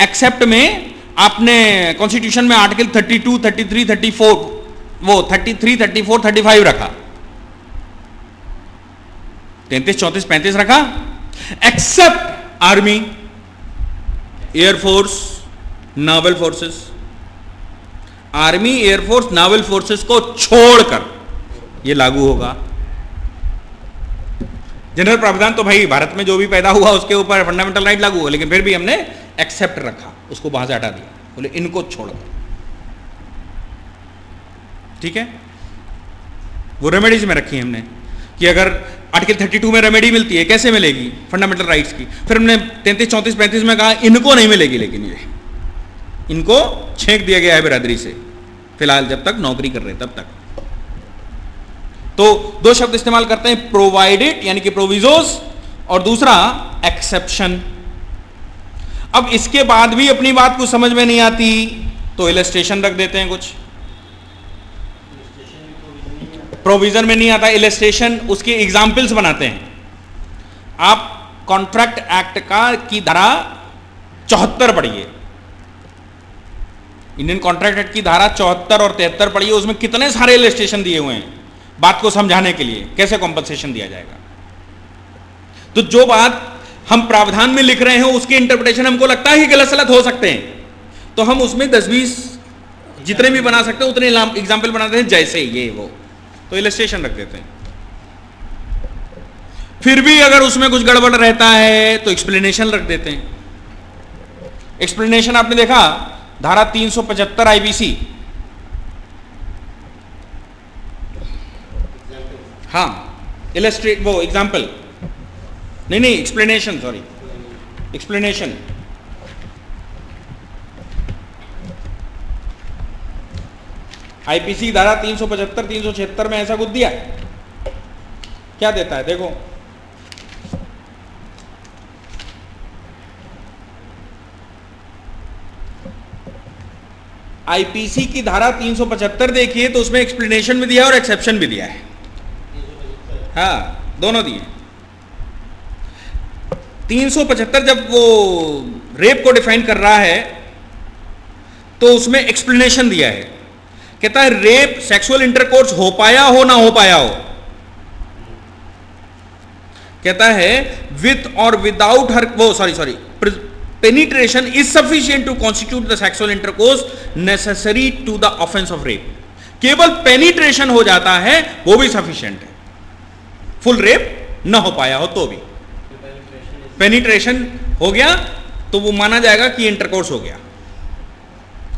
एक्सेप्ट में आपने कॉन्स्टिट्यूशन में आर्टिकल 32, 33, 34, वो 33, 34, 35 रखा, 33, 34, 35 रखा। Except army, air force, naval forces. Army, air force, naval forces को छोड़कर ये लागू होगा। जनरल प्रावधान तो भाई भारत में जो भी पैदा हुआ उसके ऊपर फंडामेंटल राइट लागू हुआ, लेकिन फिर भी हमने एक्सेप्ट रखा, उसको वहां से हटा दिया, बोले इनको छोड़कर। ठीक है, वो रेमेडीज में रखी हमने कि अगर आर्टिकल 32 में रेमेडी मिलती है, कैसे मिलेगी? फंडामेंटल राइट्स की। फिर हमने 33, 34, 35 में कहा इनको नहीं मिलेगी, लेकिन ये इनको छेंक दिया गया है बिरादरी से, फिलहाल जब तक नौकरी कर रहे तब तक। तो दो शब्द इस्तेमाल करते हैं, प्रोवाइडेड यानी कि प्रोविजोस, और दूसरा एक्सेप्शन। अब इसके बाद भी अपनी बात को समझ में नहीं आती तो इलस्ट्रेशन रख देते हैं कुछ। प्रोविजन में नहीं आता, इलस्ट्रेशन, उसके एग्जाम्पल्स बनाते हैं। आप कॉन्ट्रैक्ट एक्ट की धारा 74 पढ़िए, इंडियन कॉन्ट्रैक्ट एक्ट की धारा 74 और 73 पढ़िए, उसमें कितने सारे इलस्ट्रेशन दिए हुए हैं बात को समझाने के लिए, कैसे कॉम्पनसेशन दिया जाएगा। तो जो बात हम प्रावधान में लिख रहे हैं उसके इंटरप्रिटेशन हमको लगता है कि गलत सलत हो सकते हैं, तो हम उसमें 10-20 जितने भी बना सकते हैं उतने एग्जाम्पल बनाते हैं, जैसे ये वो, तो इलस्ट्रेशन रख देते हैं। फिर भी अगर उसमें कुछ गड़बड़ रहता है तो एक्सप्लेनेशन रख देते हैं। एक्सप्लेनेशन आपने देखा धारा 375 आईपीसी, हाँ इलस्ट्रेट वो एग्जाम्पल नहीं एक्सप्लेनेशन, सॉरी एक्सप्लेनेशन। आईपीसी धारा 375 376 में ऐसा कुछ दिया, क्या देता है देखो, आईपीसी की धारा 375 देखिए तो उसमें एक्सप्लेनेशन भी दिया है और एक्सेप्शन भी दिया है, हाँ दोनों दिए। 375 जब वो रेप को डिफाइन कर रहा है तो उसमें एक्सप्लेनेशन दिया है, कहता है रेप सेक्सुअल इंटरकोर्स हो पाया हो ना हो पाया हो, कहता है विथ और विदाउट हर वो sorry penetration is sufficient to constitute the sexual intercourse necessary to the offence of rape. केवल पेनिट्रेशन हो जाता है वो भी सफिशिएंट है, फुल रेप ना हो पाया हो तो भी पेनिट्रेशन हो गया तो वो माना जाएगा कि इंटरकोर्स हो गया।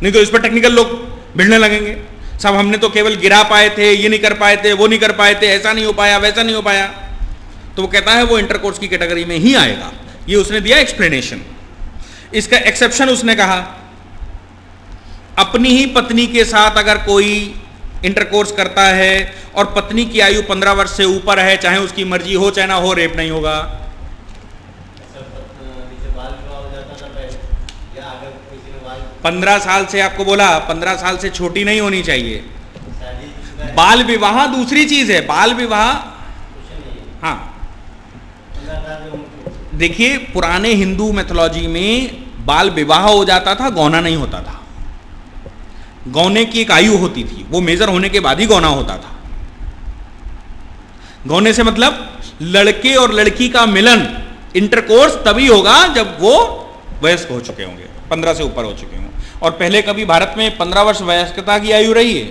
नहीं तो इस पर टेक्निकल लोग भिड़ने लगेंगे, साहब हमने तो केवल गिरा पाए थे, ये नहीं कर पाए थे, वो नहीं कर पाए थे, ऐसा नहीं हो पाया, वैसा नहीं हो पाया, तो वो कहता है वो इंटरकोर्स की कैटेगरी में ही आएगा। ये उसने दिया एक्सप्लेनेशन। इसका एक्सेप्शन उसने कहा अपनी ही पत्नी के साथ अगर कोई इंटरकोर्स करता है और पत्नी की आयु 15 वर्ष से ऊपर है, चाहे उसकी मर्जी हो चाहे ना हो, रेप नहीं होगा। 15 साल से आपको बोला, 15 साल से छोटी नहीं होनी चाहिए। बाल विवाह दूसरी चीज है, बाल विवाह, हाँ देखिए पुराने हिंदू मैथोलॉजी में बाल विवाह हो जाता था, गौना नहीं होता था। गौने की एक आयु होती थी, वो मेजर होने के बाद ही गौना होता था। गौने से मतलब लड़के और लड़की का मिलन, इंटरकोर्स तभी होगा जब वो वयस्क हो चुके होंगे, 15 से ऊपर हो चुके होंगे। और पहले कभी भारत में 15 वर्ष वयस्कता की आयु रही है?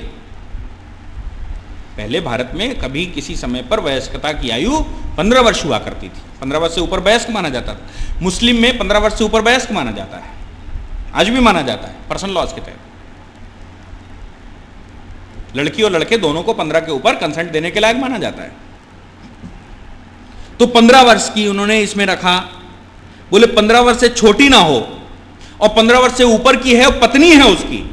पहले भारत में कभी किसी समय पर वयस्कता की आयु 15 वर्ष हुआ करती थी, 15 वर्ष से ऊपर वयस्क माना जाता था। मुस्लिम में 15 वर्ष से ऊपर वयस्क माना जाता है, आज भी माना जाता है पर्सनल लॉज के तहत। लड़की और लड़के दोनों को 15 के ऊपर कंसेंट देने के लायक माना जाता है। तो 15 वर्ष की उन्होंने इसमें रखा, बोले 15 वर्ष से छोटी ना हो और 15 वर्ष से ऊपर की है, पत्नी है उसकी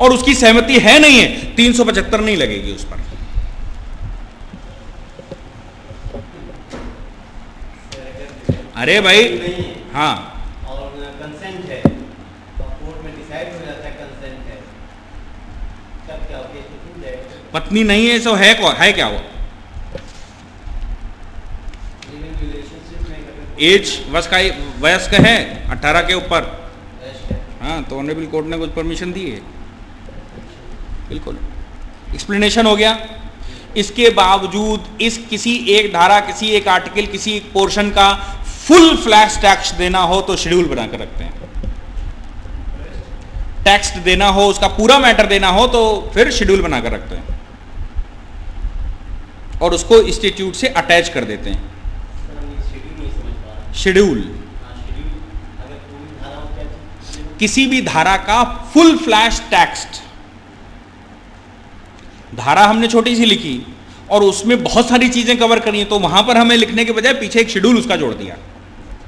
और उसकी सहमति है नहीं है, 375 नहीं लगेगी उस पर। अरे भाई हाँ, और कंसेंट है और कोर्ट में डिसाइड हो जाता है कंसेंट है, तब क्या केस तो छूट जाएगा। पत्नी नहीं है, सो है कौन, है क्या वो? एज वयस्क है 18 के ऊपर, हाँ तो ऑनरेबल कोर्ट ने कुछ परमिशन दी है, बिल्कुल। एक्सप्लेनेशन हो गया। इसके बावजूद इस किसी एक धारा, किसी एक आर्टिकल, किसी एक पोर्शन का फुल फ्लैश टैक्स देना हो तो शेड्यूल बनाकर रखते हैं। टैक्स देना हो, उसका पूरा मैटर देना हो तो फिर शेड्यूल बनाकर रखते हैं और उसको इंस्टीट्यूट से अटैच कर देते हैं। शेड्यूल किसी भी धारा का फुल फ्लैश टेक्स्ट, धारा हमने छोटी सी लिखी और उसमें बहुत सारी चीजें कवर करी हैं, तो वहां पर हमें लिखने के बजाय पीछे एक शेड्यूल उसका जोड़ दिया,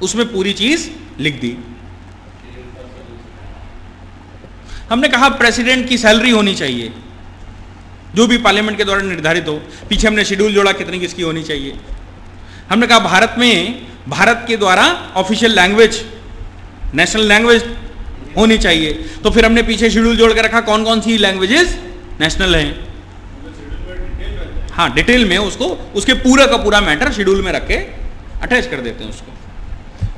उसमें पूरी चीज लिख दी। हमने कहा प्रेसिडेंट की सैलरी होनी चाहिए, जो भी पार्लियामेंट के द्वारा निर्धारित हो। पीछे हमने शेड्यूल जोड़ा कितनी किसकी होनी चाहिए। हमने कहा भारत में भारत के द्वारा ऑफिशियल लैंग्वेज नेशनल लैंग्वेज होनी चाहिए, तो फिर हमने पीछे शेड्यूल जोड़ के रखा कौन कौन सी लैंग्वेजेस नेशनल हैं। हाँ, डिटेल में उसको उसके पूरा का पूरा मैटर शेड्यूल में रख के अटैच कर देते हैं उसको,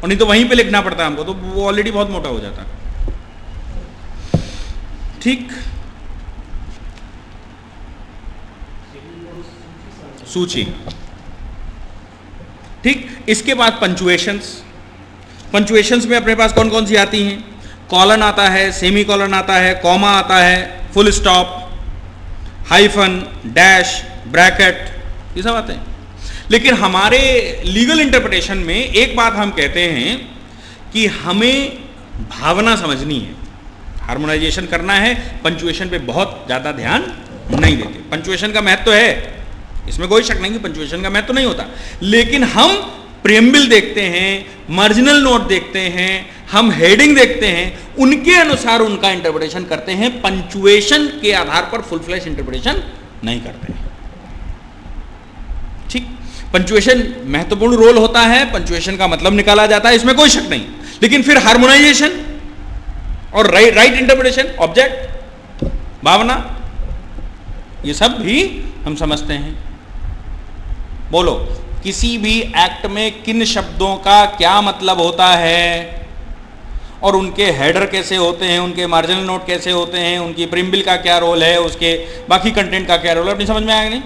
और नहीं तो वहीं पे लिखना पड़ता है हमको, तो वो ऑलरेडी बहुत मोटा हो जाता है। ठीक, सूची। ठीक, इसके बाद पंचुएशंस। पंचुएशंस में अपने पास कौन कौन सी आती हैं? कॉलन आता है, सेमी कॉलन आता है, कॉमा आता है, full stop, hyphen, dash, bracket, ये सब आते हैं। लेकिन हमारे लीगल इंटरप्रिटेशन में एक बात हम कहते हैं कि हमें भावना समझनी है, हार्मोनाइजेशन करना है, पंचुएशन पे बहुत ज़्यादा ध्यान नहीं देते। पंचुएशन का महत्व तो है, इसमें कोई शक नहीं कि पंचुएशन का महत्व तो नहीं होता, लेकिन हम प्रेम्बिल देखते हैं, मार्जिनल नोट देखते हैं, हम हेडिंग देखते हैं, उनके अनुसार उनका इंटरप्रिटेशन करते हैं, पंचुएशन के आधार पर फुल फ्लैश इंटरप्रिटेशन नहीं करते हैं। ठीक, पंचुएशन महत्वपूर्ण रोल होता है, पंचुएशन का मतलब निकाला जाता है, इसमें कोई शक नहीं। लेकिन फिर हार्मोनाइजेशन और राइट इंटरप्रिटेशन, ऑब्जेक्ट, भावना, ये सब भी हम समझते हैं। बोलो, किसी भी एक्ट में किन शब्दों का क्या मतलब होता है और उनके हेडर कैसे होते हैं, उनके मार्जिनल नोट कैसे होते हैं, उनकी प्रीम्बिल का क्या रोल है, उसके बाकी कंटेंट का क्या रोल है, अपनी समझ में आएगा नहीं?